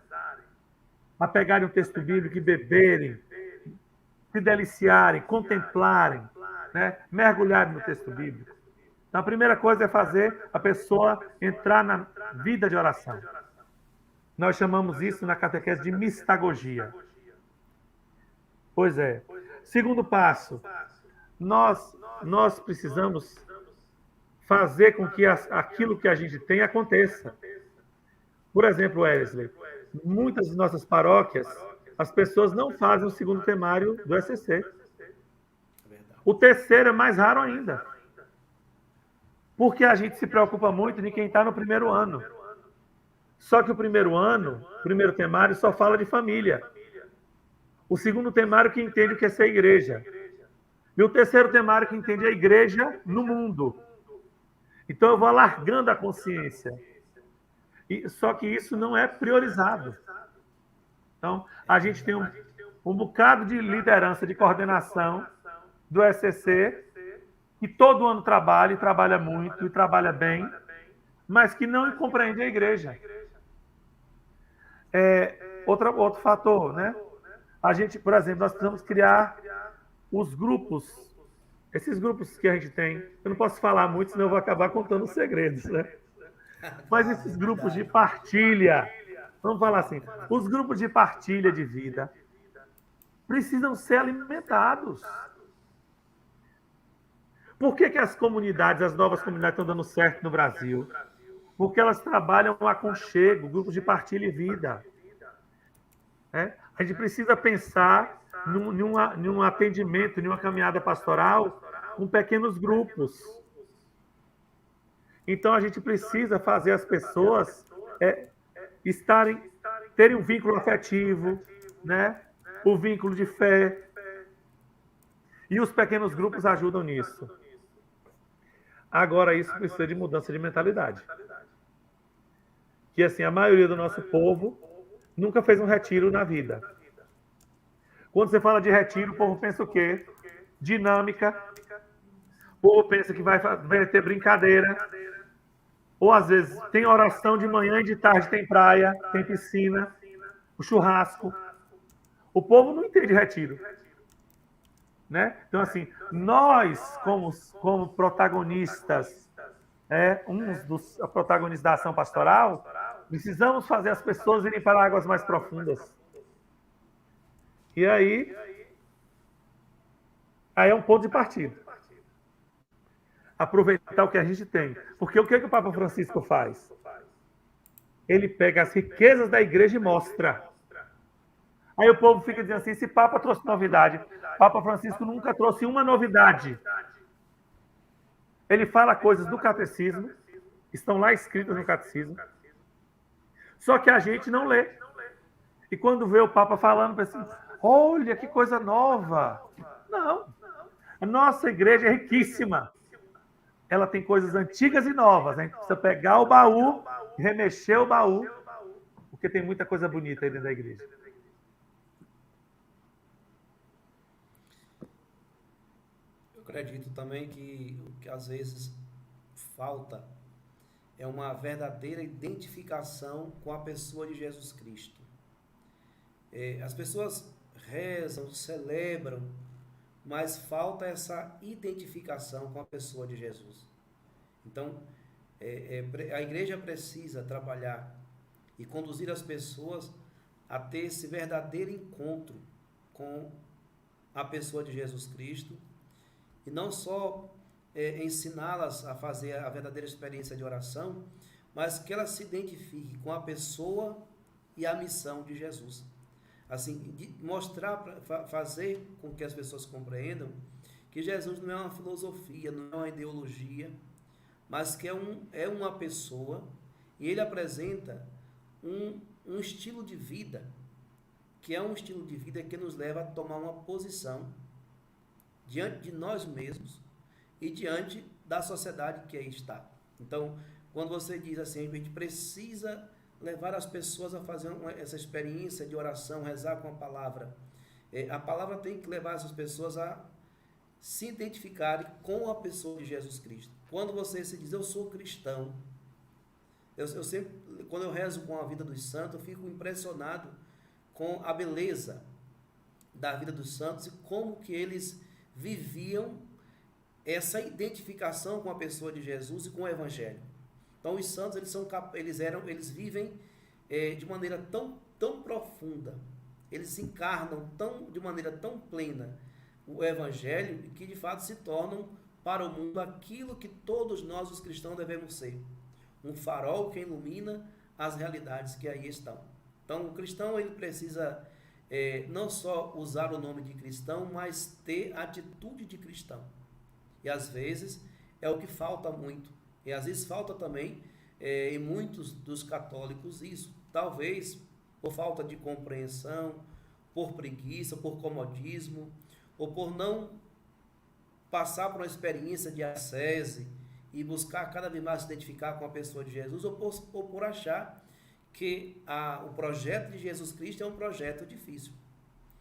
a pegarem o texto bíblico e beberem, se deliciarem, contemplarem, né? Mergulharem no texto bíblico. Então, a primeira coisa é fazer a pessoa entrar na vida de oração. Nós chamamos isso na catequese de mistagogia. Pois é. Segundo passo, nós precisamos fazer com que aquilo que a gente tem aconteça. Por exemplo, Wesley, muitas de nossas paróquias, as pessoas não fazem o segundo temário do ECC. O terceiro é mais raro ainda. Porque a gente se preocupa muito em quem está no primeiro ano. Só que o primeiro ano, o primeiro temário, só fala de família. O segundo temário que entende o que é ser igreja. E o terceiro temário que entende a igreja no mundo. Então eu vou alargando a consciência. Só que isso não é priorizado. Então, a gente tem um bocado de liderança, de coordenação do ECC, que todo ano trabalha, e trabalha muito, e trabalha bem, mas que não compreende a igreja. Outro fator, né? A gente, por exemplo, nós precisamos criar os grupos, esses grupos que a gente tem. Eu não posso falar muito, senão eu vou acabar contando os segredos, né? Mas esses grupos de partilha, vamos falar assim, os grupos de partilha de vida precisam ser alimentados. Por que as comunidades, as novas comunidades estão dando certo no Brasil? Porque elas trabalham o aconchego, grupos de partilha e vida. A gente precisa pensar num atendimento, numa caminhada pastoral com pequenos grupos. Então, a gente precisa fazer as pessoas terem um vínculo afetivo, né? O vínculo de fé. E os pequenos grupos ajudam nisso. Agora, isso precisa de mudança de mentalidade. Que, assim, a maioria do nosso povo nunca fez um retiro na vida. Quando você fala de retiro, o povo pensa o quê? Dinâmica. O povo pensa que vai ter brincadeira. Ou, às vezes, tem oração de manhã e de tarde tem praia, tem piscina, o churrasco. O povo não entende retiro. Né? Então, assim, nós, como protagonistas, uns dos protagonistas da ação pastoral, precisamos fazer as pessoas irem para águas mais profundas. E aí é um ponto de partida. Aproveitar o que a gente tem. Porque o que o Papa Francisco faz? Ele pega as riquezas da igreja e mostra. Aí o povo fica dizendo assim, esse Papa trouxe novidade. Papa Francisco nunca trouxe uma novidade. Ele fala coisas do catecismo, estão lá escritas no catecismo, só que a gente não lê. E quando vê o Papa falando, pensa assim, olha que coisa nova. Não. A nossa igreja é riquíssima. Ela tem coisas antigas e novas. A gente precisa pegar o baú, remexer o baú, porque tem muita coisa bonita aí dentro da igreja. Acredito também que o que às vezes falta é uma verdadeira identificação com a pessoa de Jesus Cristo. As pessoas rezam, celebram, mas falta essa identificação com a pessoa de Jesus. Então, a igreja precisa trabalhar e conduzir as pessoas a ter esse verdadeiro encontro com a pessoa de Jesus Cristo, e não só ensiná-las a fazer a verdadeira experiência de oração, mas que elas se identifiquem com a pessoa e a missão de Jesus. Assim, fazer com que as pessoas compreendam que Jesus não é uma filosofia, não é uma ideologia, mas que é uma pessoa, e ele apresenta um estilo de vida, que é um estilo de vida que nos leva a tomar uma posição diante de nós mesmos e diante da sociedade que aí está. Então, quando você diz assim, a gente precisa levar as pessoas a fazer essa experiência de oração, rezar com a palavra tem que levar essas pessoas a se identificarem com a pessoa de Jesus Cristo. Quando você se diz, eu sou cristão, eu sempre, quando eu rezo com a vida dos santos, eu fico impressionado com a beleza da vida dos santos e como que eles viviam essa identificação com a pessoa de Jesus e com o Evangelho. Então, os santos, eles vivem de maneira tão profunda, eles encarnam de maneira tão plena o Evangelho, que de fato se tornam para o mundo aquilo que todos nós, os cristãos, devemos ser. Um farol que ilumina as realidades que aí estão. Então, o cristão, ele precisa não só usar o nome de cristão, mas ter atitude de cristão. E às vezes é o que falta muito. E às vezes falta também em muitos dos católicos isso. Talvez por falta de compreensão, por preguiça, por comodismo, ou por não passar por uma experiência de ascese e buscar cada vez mais se identificar com a pessoa de Jesus, ou por achar que o projeto de Jesus Cristo é um projeto difícil.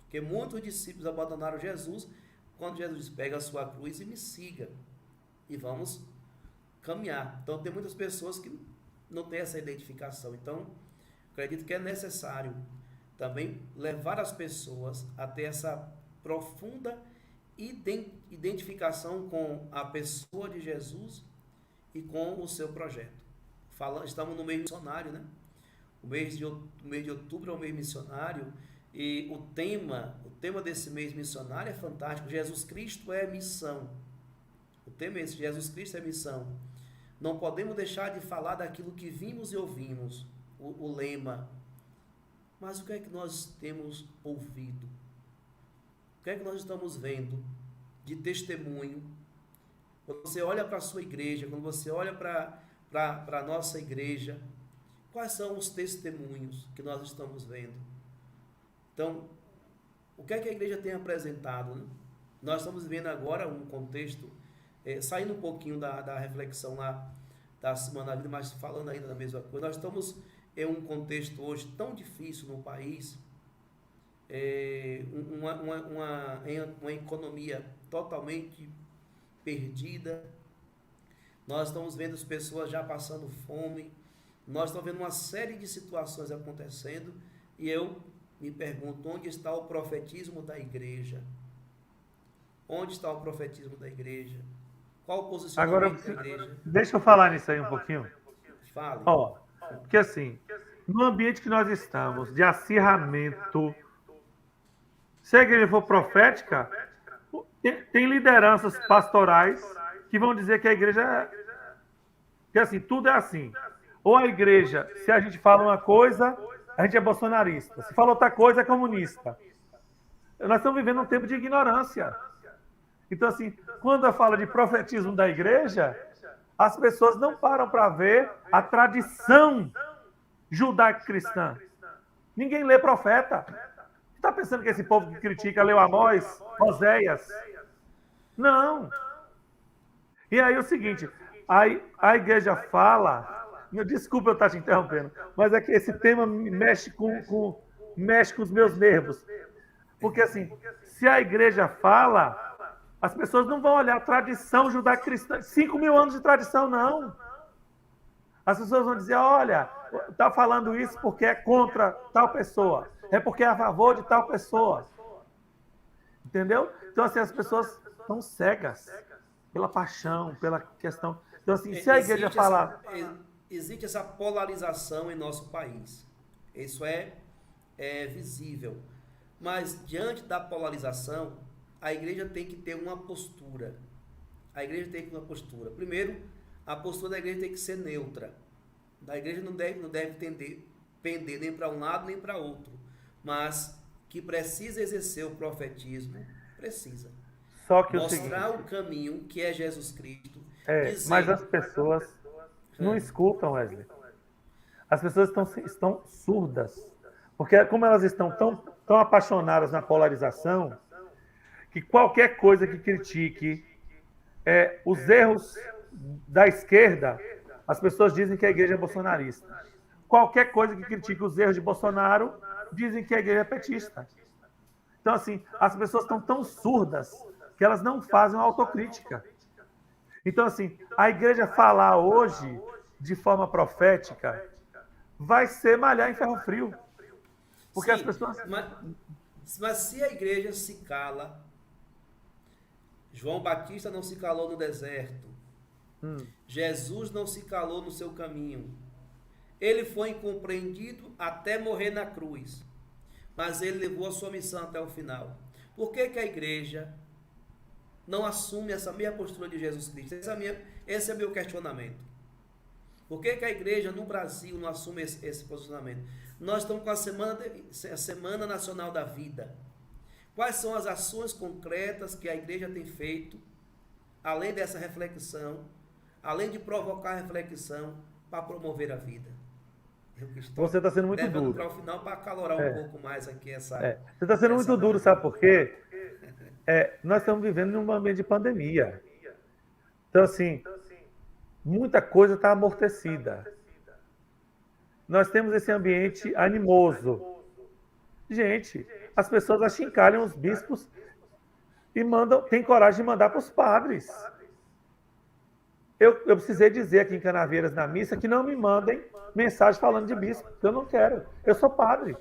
Porque muitos discípulos abandonaram Jesus quando Jesus diz, pega a sua cruz e me siga. E vamos caminhar. Então, tem muitas pessoas que não têm essa identificação. Então, acredito que é necessário também levar as pessoas a ter essa profunda identificação com a pessoa de Jesus e com o seu projeto. Estamos no mês missionário, né? O mês de outubro é o mês missionário e o tema desse mês missionário é fantástico. Jesus Cristo é missão. O tema é esse, Jesus Cristo é missão. Não podemos deixar de falar daquilo que vimos e ouvimos, o lema. Mas o que é que nós temos ouvido? O que é que nós estamos vendo de testemunho? Quando você olha para a sua igreja, quando você olha para a nossa igreja, quais são os testemunhos que nós estamos vendo? Então, o que é que a igreja tem apresentado, né? Nós estamos vivendo agora um contexto, saindo um pouquinho da reflexão lá da Semana da Vida, mas falando ainda da mesma coisa. Nós estamos em um contexto hoje tão difícil no país, uma economia totalmente perdida. Nós estamos vendo as pessoas já passando fome. Nós estamos vendo uma série de situações acontecendo e eu me pergunto, onde está o profetismo da igreja? Onde está o profetismo da igreja? Qual o posicionamento da igreja? Deixa eu falar nisso aí um pouquinho. Fale. Porque assim, no ambiente que nós estamos, de acirramento, se a igreja for profética, tem lideranças pastorais que vão dizer que a igreja que assim, tudo é assim. Ou a igreja, se a gente fala uma coisa, a gente é bolsonarista. Se fala outra coisa, é comunista. Nós estamos vivendo um tempo de ignorância. Então, assim, quando eu falo de profetismo da igreja, as pessoas não param para ver a tradição judaico-cristã. Ninguém lê profeta. Está pensando que esse povo que critica leu Amós, Oséias? Não. E aí o seguinte, a igreja fala... Desculpa eu estar te interrompendo, mas é que esse tema mexe com os meus nervos. Porque assim, se a igreja fala, as pessoas não vão olhar a tradição judaico-cristã, 5.000 anos de tradição, não. As pessoas vão dizer, olha, está falando isso porque é contra tal pessoa, é porque é a favor de tal pessoa. Entendeu? Então, assim, as pessoas estão cegas pela paixão, pela questão. Então, assim, se a igreja falar... Existe essa polarização em nosso país. Isso é visível. Mas, diante da polarização, a igreja tem que ter uma postura. A igreja tem que ter uma postura. Primeiro, a postura da igreja tem que ser neutra. A igreja não deve pender nem para um lado nem para outro. Mas que precisa exercer o profetismo, precisa. Só que mostrar o caminho que é Jesus Cristo. Mas as pessoas não escutam, Wesley. As pessoas estão surdas. Porque como elas estão tão apaixonadas na polarização, que qualquer coisa que critique os erros da esquerda, as pessoas dizem que a igreja é bolsonarista. Qualquer coisa que critique os erros de Bolsonaro, dizem que a igreja é petista. Então, assim, as pessoas estão tão surdas que elas não fazem uma autocrítica. Então, assim, a igreja falar hoje de forma profética vai ser malhar em ferro frio. Porque as pessoas... Mas se a igreja se cala, João Batista não se calou no deserto, Jesus não se calou no seu caminho, ele foi incompreendido até morrer na cruz, mas ele levou a sua missão até o final. Por que a igreja não assume essa mesma postura de Jesus Cristo? Esse é o meu questionamento. Por que a igreja no Brasil não assume esse posicionamento? Nós estamos com a Semana Nacional da Vida. Quais são as ações concretas que a igreja tem feito, além dessa reflexão, além de provocar a reflexão, para promover a vida? Você está sendo muito duro. Para o final, para acalorar um pouco mais aqui essa... Você está sendo muito duro, sabe por quê? Nós estamos vivendo num ambiente de pandemia. Então, assim, muita coisa está amortecida. Nós temos esse ambiente animoso. Gente, as pessoas achincalham os bispos e têm coragem de mandar para os padres. Eu precisei dizer aqui em Canaveiras, na missa, que não me mandem mensagem falando de bispo, que eu não quero. Eu sou padre.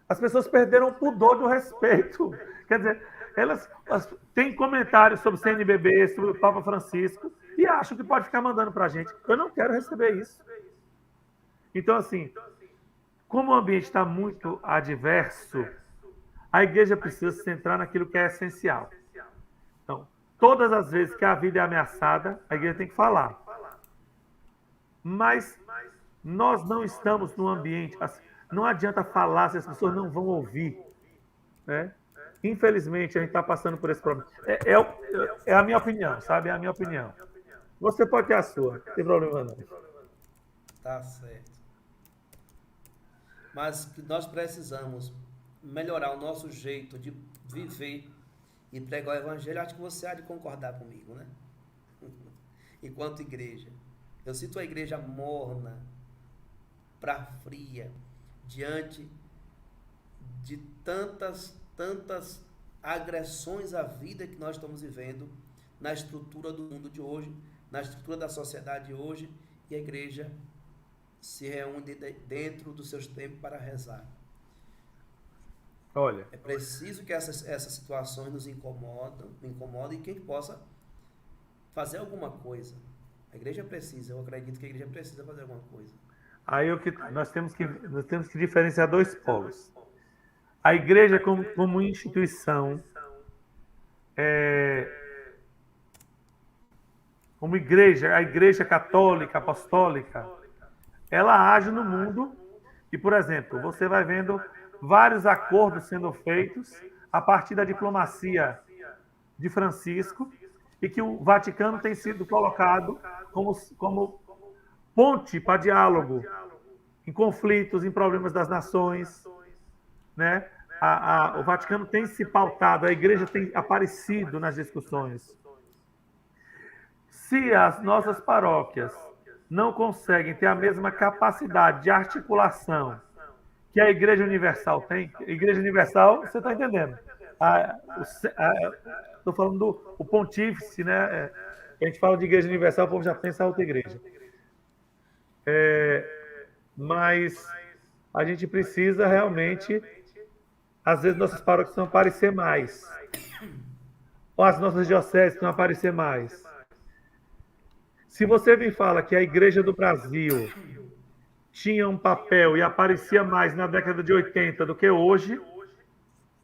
As pessoas perderam o pudor do respeito. Quer dizer, elas têm comentários sobre o CNBB, sobre o Papa Francisco, e acham que pode ficar mandando para a gente. Eu não quero receber isso. Então, assim, como o ambiente está muito adverso, a igreja precisa se centrar naquilo que é essencial. Então, todas as vezes que a vida é ameaçada, a igreja tem que falar. Mas nós não estamos num ambiente... Não adianta falar se as pessoas não vão ouvir. Né? Infelizmente, a gente está passando por esse problema. É a minha opinião, sabe? É a minha opinião. Você pode ter a sua, não tem problema não. Tá certo. Mas que nós precisamos melhorar o nosso jeito de viver e pregar o evangelho. Acho que você há de concordar comigo, né? Enquanto igreja. Eu sinto a igreja morna, fria, diante de tantas agressões à vida que nós estamos vivendo na estrutura do mundo de hoje, na estrutura da sociedade de hoje, e a igreja se reúne dentro dos seus tempos para rezar. Olha, é preciso que essas situações nos incomodem e que a gente possa fazer alguma coisa. A igreja precisa, eu acredito que a igreja precisa fazer alguma coisa. Aí nós temos que diferenciar dois polos. A igreja como instituição, como igreja, a igreja católica, apostólica, ela age no mundo e, por exemplo, você vai vendo vários acordos sendo feitos a partir da diplomacia de Francisco e que o Vaticano tem sido colocado como ponte para diálogo em conflitos, em problemas das nações, né? O Vaticano tem se pautado, a igreja tem aparecido nas discussões. Se as nossas paróquias não conseguem ter a mesma capacidade de articulação que a Igreja Universal tem, a Igreja Universal, você está entendendo? Estou falando do pontífice, né? A gente fala de Igreja Universal, o povo já pensa em outra igreja. Mas a gente precisa realmente, às vezes nossas paróquias precisam aparecer mais, ou as nossas dioceses precisam aparecer mais. Se você me fala que a Igreja do Brasil tinha um papel e aparecia mais na década de 80 do que hoje,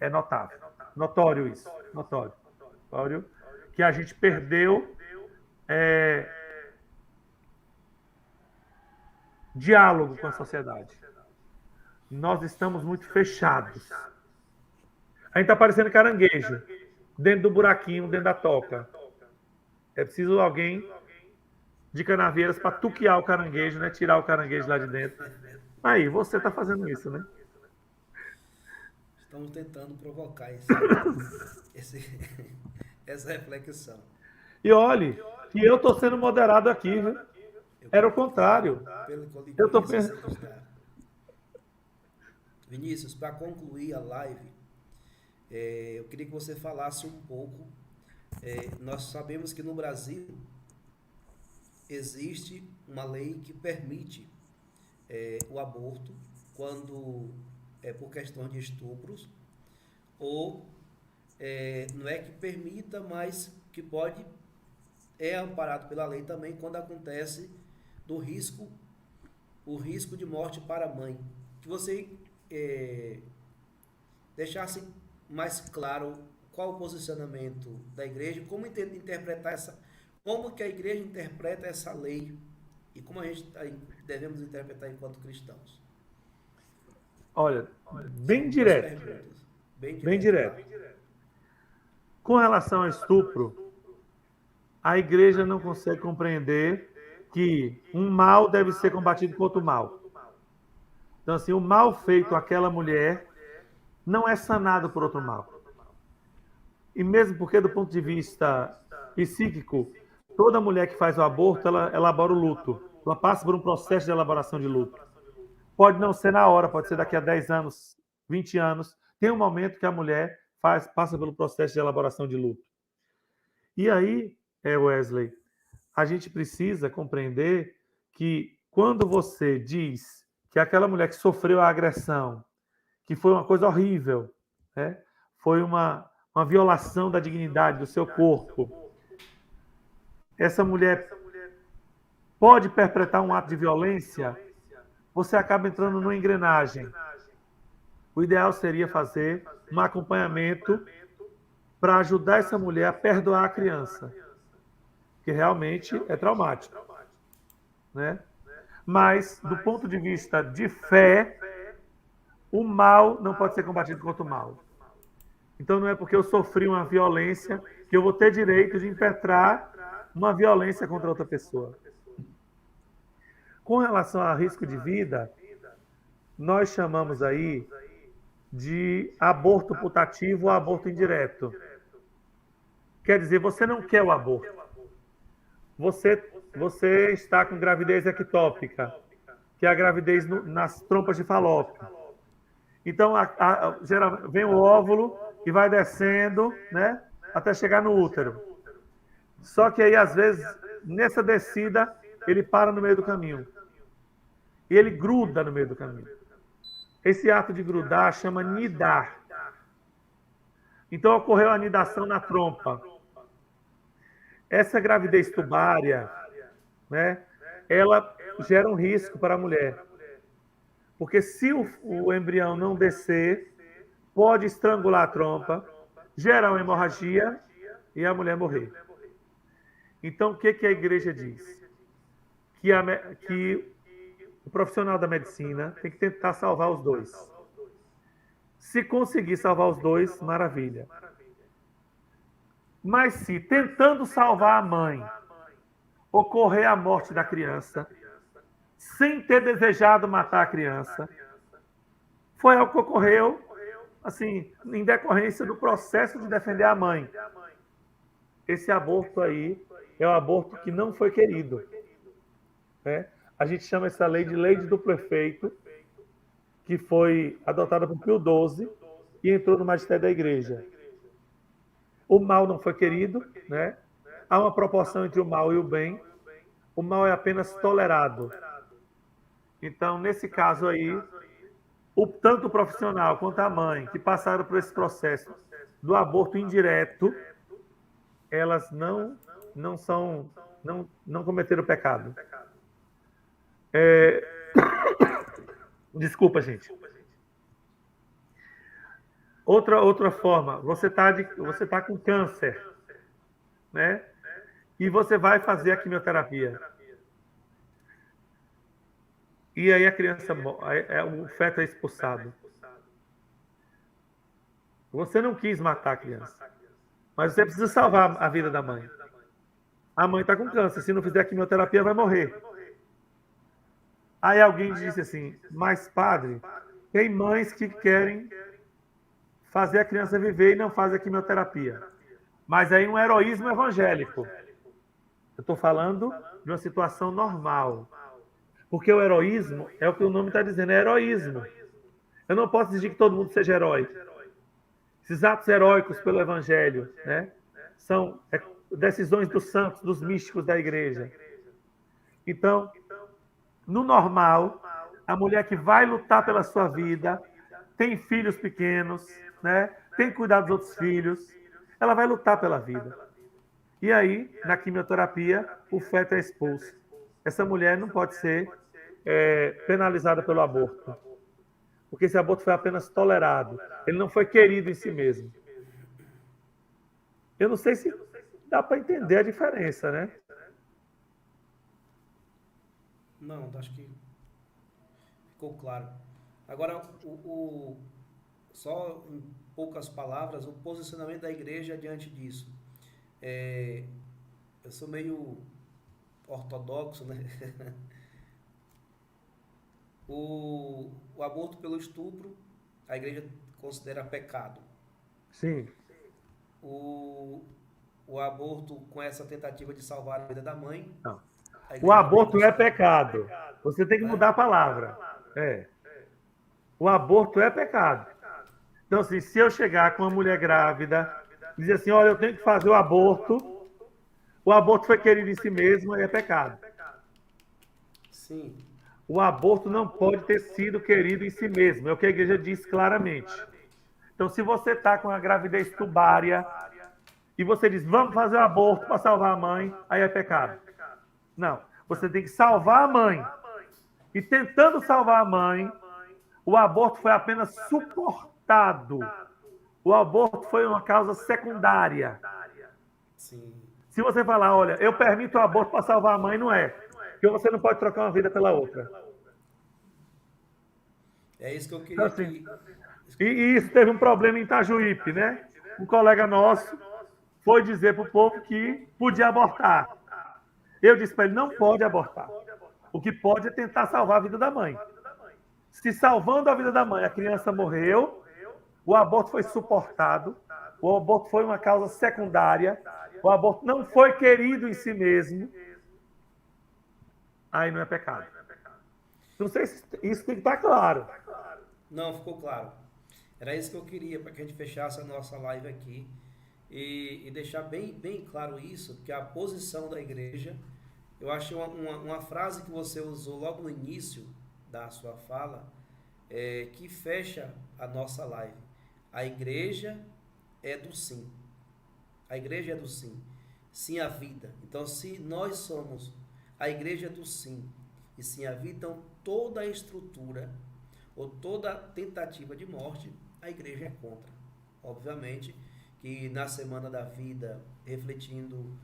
é notável. Notório isso. Notório. Que a gente perdeu diálogo com a sociedade. Nós estamos muito fechados. A gente está parecendo caranguejo, dentro do buraquinho, dentro da toca. É preciso alguém de Canaveiras para tuquear o caranguejo, né? Tirar o caranguejo lá de dentro. Aí, você está fazendo isso, né? Estamos tentando provocar essa reflexão. E olhe, que eu estou sendo moderado aqui, viu? Era o contrário. Eu estou pensando. Vinícius, para concluir a live, eu queria que você falasse um pouco. Nós sabemos que no Brasil existe uma lei que permite o aborto quando é por questão de estupros, ou não é que permita, mas que pode, amparado pela lei também quando acontece o risco de morte para a mãe. Que você deixasse mais claro qual o posicionamento da igreja, como interpretar como que a igreja interpreta essa lei e como a gente devemos interpretar enquanto cristãos. Olha, bem direto. Bem direto. Com relação ao estupro, a igreja não consegue compreender que um mal deve ser combatido com outro mal. Então, assim, o mal feito àquela mulher não é sanado por outro mal. E mesmo porque, do ponto de vista psíquico, toda mulher que faz o aborto, ela elabora o luto. Ela passa por um processo de elaboração de luto. Pode não ser na hora, pode ser daqui a 10 anos, 20 anos. Tem um momento que a mulher passa pelo processo de elaboração de luto. E aí, Wesley, a gente precisa compreender que quando você diz que aquela mulher que sofreu a agressão, que foi uma coisa horrível, né? Foi uma violação da dignidade do seu corpo, essa mulher pode perpetrar um ato de violência, você acaba entrando numa engrenagem. O ideal seria fazer um acompanhamento para ajudar essa mulher a perdoar a criança, que realmente é traumático, né? Mas, do ponto de vista de fé, o mal não pode ser combatido contra o mal. Então, não é porque eu sofri uma violência que eu vou ter direito de impetrar uma violência contra outra pessoa. Com relação a risco de vida, nós chamamos aí de aborto putativo ou aborto indireto. Quer dizer, você não quer o aborto. Você está com gravidez ectópica, que é a gravidez nas trompas de Falópio. Então, vem o óvulo e vai descendo, né, até chegar no útero. Só que aí, às vezes, nessa descida, ele para no meio do caminho. E ele gruda no meio do caminho. Esse ato de grudar chama nidar. Então, ocorreu a nidação na trompa. Essa gravidez tubária, né, ela gera um risco para a mulher. Porque se o embrião não descer, pode estrangular a trompa, gerar uma hemorragia e a mulher morrer. Então, o que a igreja diz? Que o profissional da medicina tem que tentar salvar os dois. Se conseguir salvar os dois, maravilha. Mas se, tentando salvar a mãe, ocorrer a morte da criança, sem ter desejado matar a criança, foi algo que ocorreu, assim, em decorrência do processo de defender a mãe. Esse aborto aí é um aborto que não foi querido, né? A gente chama essa lei de duplo efeito, que foi adotada por Pio XII e entrou no magistério da igreja. O mal não foi querido, né? Há uma proporção entre o mal e o bem. O mal é apenas tolerado. Então, nesse caso aí, tanto o profissional quanto a mãe que passaram por esse processo do aborto indireto, elas não cometeram pecado. Desculpa, gente. Outra forma, você tá com câncer, né? E você vai fazer a quimioterapia. E aí a criança, o feto é expulsado. Você não quis matar a criança, mas você precisa salvar a vida da mãe. A mãe está com câncer, se não fizer a quimioterapia vai morrer. Aí alguém disse assim, mas padre, tem mães que querem fazer a criança viver e não fazem a quimioterapia. Mas aí um heroísmo evangélico. Eu estou falando de uma situação normal. Porque o heroísmo é o que o nome está dizendo, é heroísmo. Eu não posso exigir que todo mundo seja herói. Esses atos heróicos pelo Evangelho, né, são decisões dos santos, dos místicos da igreja. Então, no normal, a mulher que vai lutar pela sua vida, tem filhos pequenos, né, tem que cuidar dos outros filhos, ela vai lutar pela vida. E aí, na quimioterapia, o feto é expulso. Essa mulher não pode ser penalizada pelo aborto, porque esse aborto foi apenas tolerado. Ele não foi querido em si mesmo. Eu não sei se dá para entender a diferença, né? Não, acho que ficou claro. Agora, só em poucas palavras, o posicionamento da igreja diante disso. Eu sou meio ortodoxo, né? O aborto pelo estupro, a igreja considera pecado. Sim. O aborto com essa tentativa de salvar a vida da mãe, Não. a O igreja também aborto é considera pecado. Você tem que né? mudar a palavra. O aborto é pecado. Então, assim, se eu chegar com uma mulher grávida e dizer assim, olha, eu tenho que fazer o aborto foi querido em si mesmo e é pecado. Sim. O aborto não pode ter sido querido em si mesmo, é o que a igreja diz claramente. Então, se você está com a gravidez tubária e você diz, vamos fazer o aborto para salvar a mãe, aí é pecado. Não, você tem que salvar a mãe. E tentando salvar a mãe, o aborto foi apenas suportado. O aborto foi uma causa secundária. Sim. Se você falar, olha, eu permito o aborto para salvar a mãe, não é. Porque você não pode trocar uma vida pela outra. É isso que eu Então, queria assim, que. e isso teve um problema em Itajuípe, né? Um colega nosso foi dizer para o povo que podia abortar. Eu disse para ele, não pode abortar. O que pode é tentar salvar a vida da mãe. Se salvando a vida da mãe, a criança morreu, o aborto foi suportado, o aborto foi uma causa secundária, o aborto não foi querido em si mesmo, aí não é pecado. Não sei se isso tem que estar claro. Não, ficou claro. Era isso que eu queria, para que a gente fechasse a nossa live aqui e deixar bem claro isso, que a posição da igreja, eu achei uma frase que você usou logo no início da sua fala, que fecha a nossa live. A igreja é do sim. A igreja é do sim. Sim à vida. Então, se nós somos a igreja do sim e sim à vida, então toda a estrutura ou toda tentativa de morte, a igreja é contra. Obviamente que na Semana da Vida, refletindo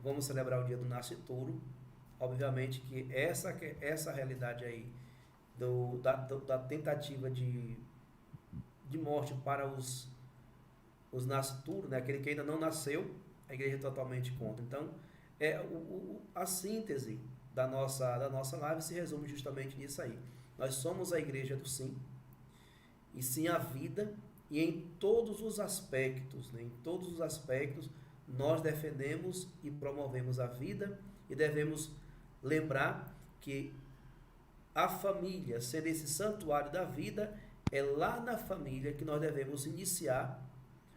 vamos celebrar o dia do nascituro, obviamente que essa realidade aí da tentativa de morte para os nascituros, né? Aquele que ainda não nasceu, a igreja é totalmente contra. Então, a síntese da nossa live se resume justamente nisso aí. Nós somos a igreja do sim, e sim a vida, e em todos os aspectos, né? Em todos os aspectos, nós defendemos e promovemos a vida, e devemos lembrar que a família, sendo esse santuário da vida, é lá na família que nós devemos iniciar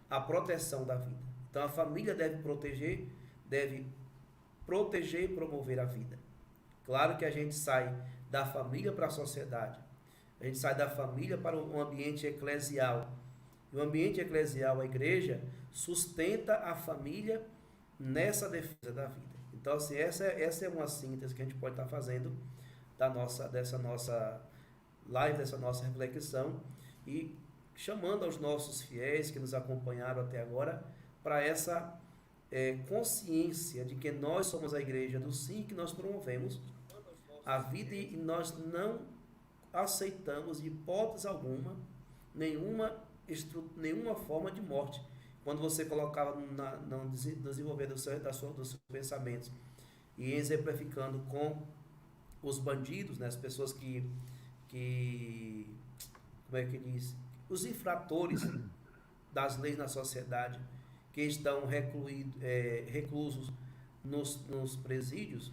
a proteção da vida. Então a família deve proteger e promover a vida. Claro que a gente sai da família para a sociedade, a gente sai da família para um ambiente eclesial. E o ambiente eclesial, a igreja, sustenta a família nessa defesa da vida. Então, assim, essa é uma síntese que a gente pode estar fazendo dessa nossa live, dessa nossa reflexão, e chamando aos nossos fiéis que nos acompanharam até agora para essa consciência de que nós somos a igreja do sim, que nós promovemos a vida e nós não aceitamos de hipótese alguma nenhuma forma de morte. Quando você colocava no desenvolver dos seus pensamentos e exemplificando com os bandidos, né, as pessoas que como é que diz? Os infratores das leis na sociedade, que estão reclusos nos presídios,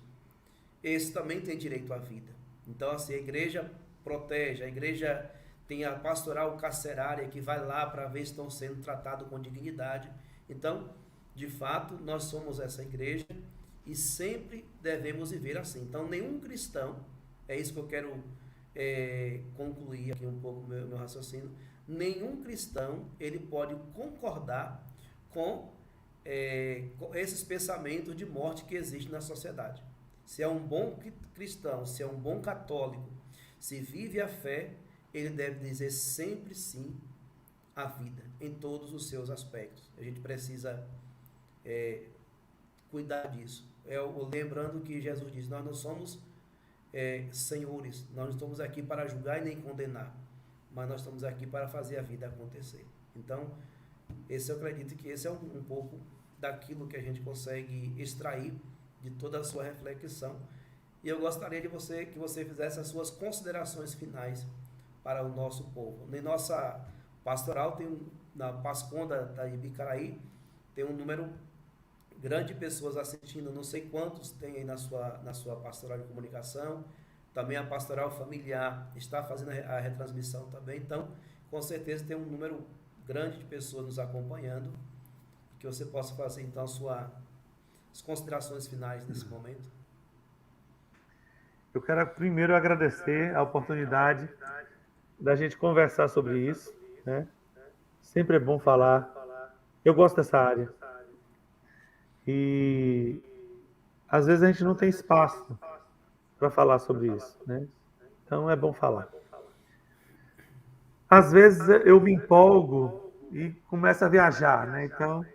esse também tem direito à vida. Então, assim, a igreja protege, a igreja tem a pastoral carcerária que vai lá para ver se estão sendo tratados com dignidade. Então, de fato, nós somos essa igreja e sempre devemos viver assim. Então, nenhum cristão, é isso que eu quero concluir aqui um pouco meu raciocínio, nenhum cristão ele pode concordar com esses pensamentos de morte que existem na sociedade. Se é um bom cristão, se é um bom católico, se vive a fé, ele deve dizer sempre sim à vida, em todos os seus aspectos. A gente precisa cuidar disso. Lembrando que Jesus diz, nós não somos senhores, nós não estamos aqui para julgar e nem condenar, mas nós estamos aqui para fazer a vida acontecer. Então, eu acredito que esse é um pouco daquilo que a gente consegue extrair de toda a sua reflexão. E eu gostaria que você fizesse as suas considerações finais para o nosso povo. Na nossa pastoral, na Pasconda da Ibicaraí, tem um número grande de pessoas assistindo, não sei quantos tem aí na sua pastoral de comunicação. Também a pastoral familiar está fazendo a retransmissão também. Então, com certeza tem um número grande de pessoas nos acompanhando, que você possa fazer então as considerações finais nesse momento. Eu quero primeiro agradecer a oportunidade da gente conversar sobre isso, né? Sempre é bom falar. Eu gosto dessa área. E às vezes a gente não tem espaço para falar sobre isso, né? Então é bom falar. Às vezes eu me empolgo e começo a viajar, né? Então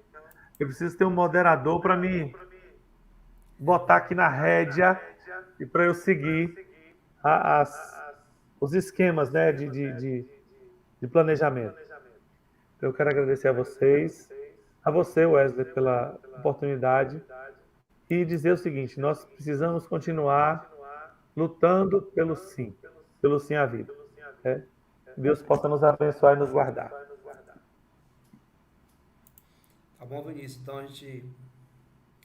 eu preciso ter um moderador para me botar aqui na rédea e para eu seguir os esquemas, né, de planejamento. Então, eu quero agradecer a você, Wesley, pela oportunidade e dizer o seguinte, nós precisamos continuar lutando pelo sim à vida. Né? Deus possa nos abençoar e nos guardar. Tá bom, Vinícius? Então a gente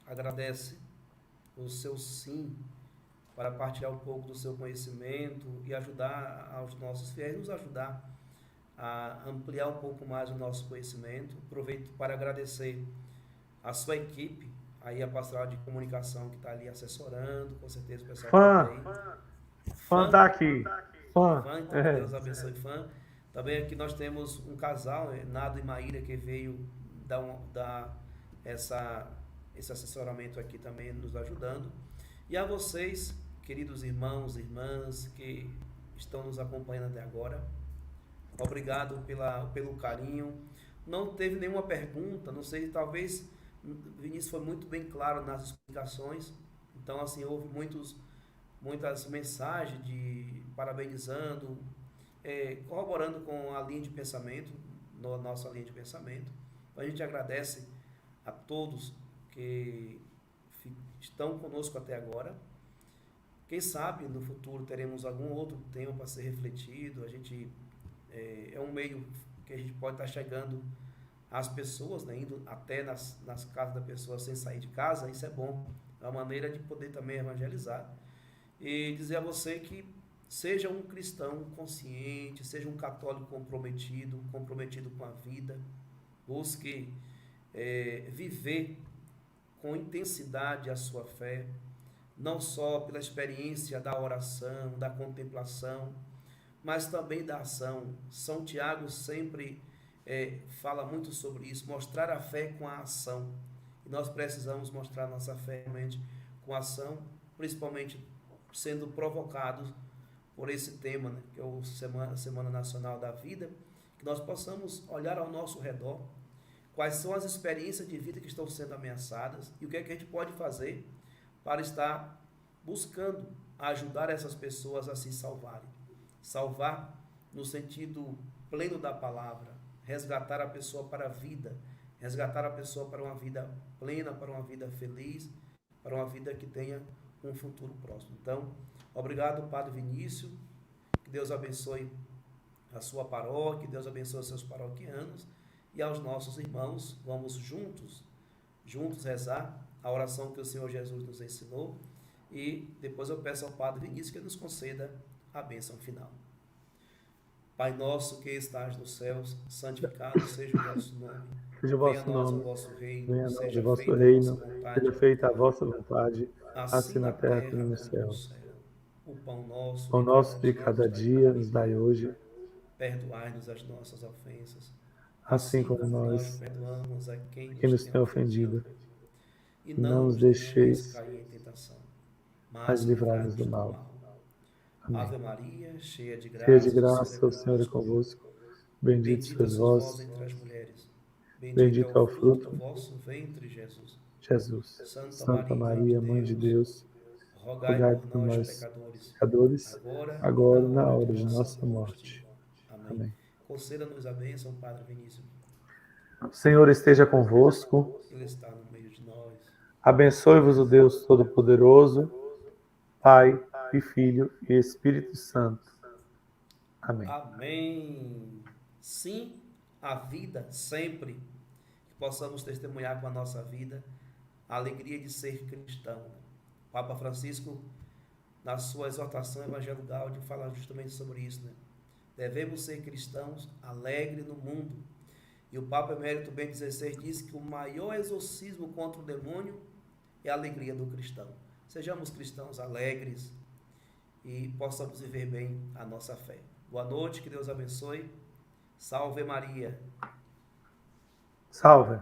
agradece o seu sim para partilhar um pouco do seu conhecimento e ajudar aos nossos fiéis, nos ajudar a ampliar um pouco mais o nosso conhecimento. Aproveito para agradecer a sua equipe, aí a pastoral de comunicação que está ali assessorando, com certeza o pessoal está aí. Fã está aqui. Fã, então Deus abençoe, fã. Também aqui nós temos um casal, Nado e Maíra, que veio dar esse assessoramento aqui também, nos ajudando. E a vocês, queridos irmãos e irmãs que estão nos acompanhando até agora, obrigado pelo carinho. Não teve nenhuma pergunta, não sei, talvez Vinícius foi muito bem claro nas explicações. Então, assim, houve muitas mensagens parabenizando, corroborando com a linha de pensamento, nossa linha de pensamento. Então, a gente agradece a todos que estão conosco até agora. Quem sabe no futuro teremos algum outro tema para ser refletido. A gente é um meio que a gente pode estar chegando às pessoas, né, indo até nas casas da pessoa sem sair de casa. Isso é bom, é uma maneira de poder também evangelizar e dizer a você que seja um cristão consciente, seja um católico comprometido com a vida, busque viver com intensidade a sua fé, não só pela experiência da oração, da contemplação, mas também da ação. São Tiago sempre fala muito sobre isso, mostrar a fé com a ação. E nós precisamos mostrar nossa fé realmente com a ação, principalmente sendo provocados por esse tema, né, que é o Semana Nacional da Vida, que nós possamos olhar ao nosso redor, quais são as experiências de vida que estão sendo ameaçadas e o que é que a gente pode fazer para estar buscando ajudar essas pessoas a se salvarem. Salvar no sentido pleno da palavra, resgatar a pessoa para a vida, resgatar a pessoa para uma vida plena, para uma vida feliz, para uma vida que tenha um futuro próximo. Então, obrigado, Padre Vinícius, que Deus abençoe a sua paróquia, que Deus abençoe os seus paroquianos e aos nossos irmãos. Vamos juntos rezar a oração que o Senhor Jesus nos ensinou e depois eu peço ao Padre Vinícius que nos conceda a bênção final. Pai nosso que estás nos céus, santificado seja o vosso nome. Seja o Venha a vosso nós o nome, vosso reino, venha a nós o seja vosso feita a vossa reino, vontade, seja feita a vossa vontade, assim assim na na terra terra como no como no céu. céu. O pão nosso O de cada nosso de dia cada dia nos dai hoje, perdoai-nos as nossas ofensas, assim assim como como nós nós, perdoamos a quem quem nos nos tem tem ofendido. ofendido. E Não não nos nos deixeis deixeis, cair em tentação, mas mas livrai-nos livrai-nos do do mal. mal. Amém. Ave Maria, cheia de Cheia de graças, o Senhor é graça, o Senhor é convosco. convosco. Bendito Bendita sois sois vós vós, entre as mulheres. Bendito é bendito o é o fruto do fruto, vosso ventre, Jesus. Jesus. Santa Santa Maria, Mãe de Maria, Mãe de Deus, Deus, rogai rogai por por nós, nós, pecadores, pecadores, agora e agora na e na hora de hora de nossa nossa morte. morte. Amém. Amém. Conceda-nos a bênção, Padre Vinícius. O Senhor esteja convosco. Ele está no meio de nós. Abençoe-vos o Deus Todo-Poderoso, Pai e Filho e Espírito Santo. Amém. Amém. Sim, a vida sempre. Que possamos testemunhar com a nossa vida a alegria de ser cristão. O Papa Francisco, na sua exortação Evangelho Gaudium, fala justamente sobre isso, né? Devemos ser cristãos alegres no mundo. E o Papa Emérito Bento XVI diz que o maior exorcismo contra o demônio é a alegria do cristão. Sejamos cristãos alegres e possamos viver bem a nossa fé. Boa noite, que Deus abençoe. Salve Maria. Salve.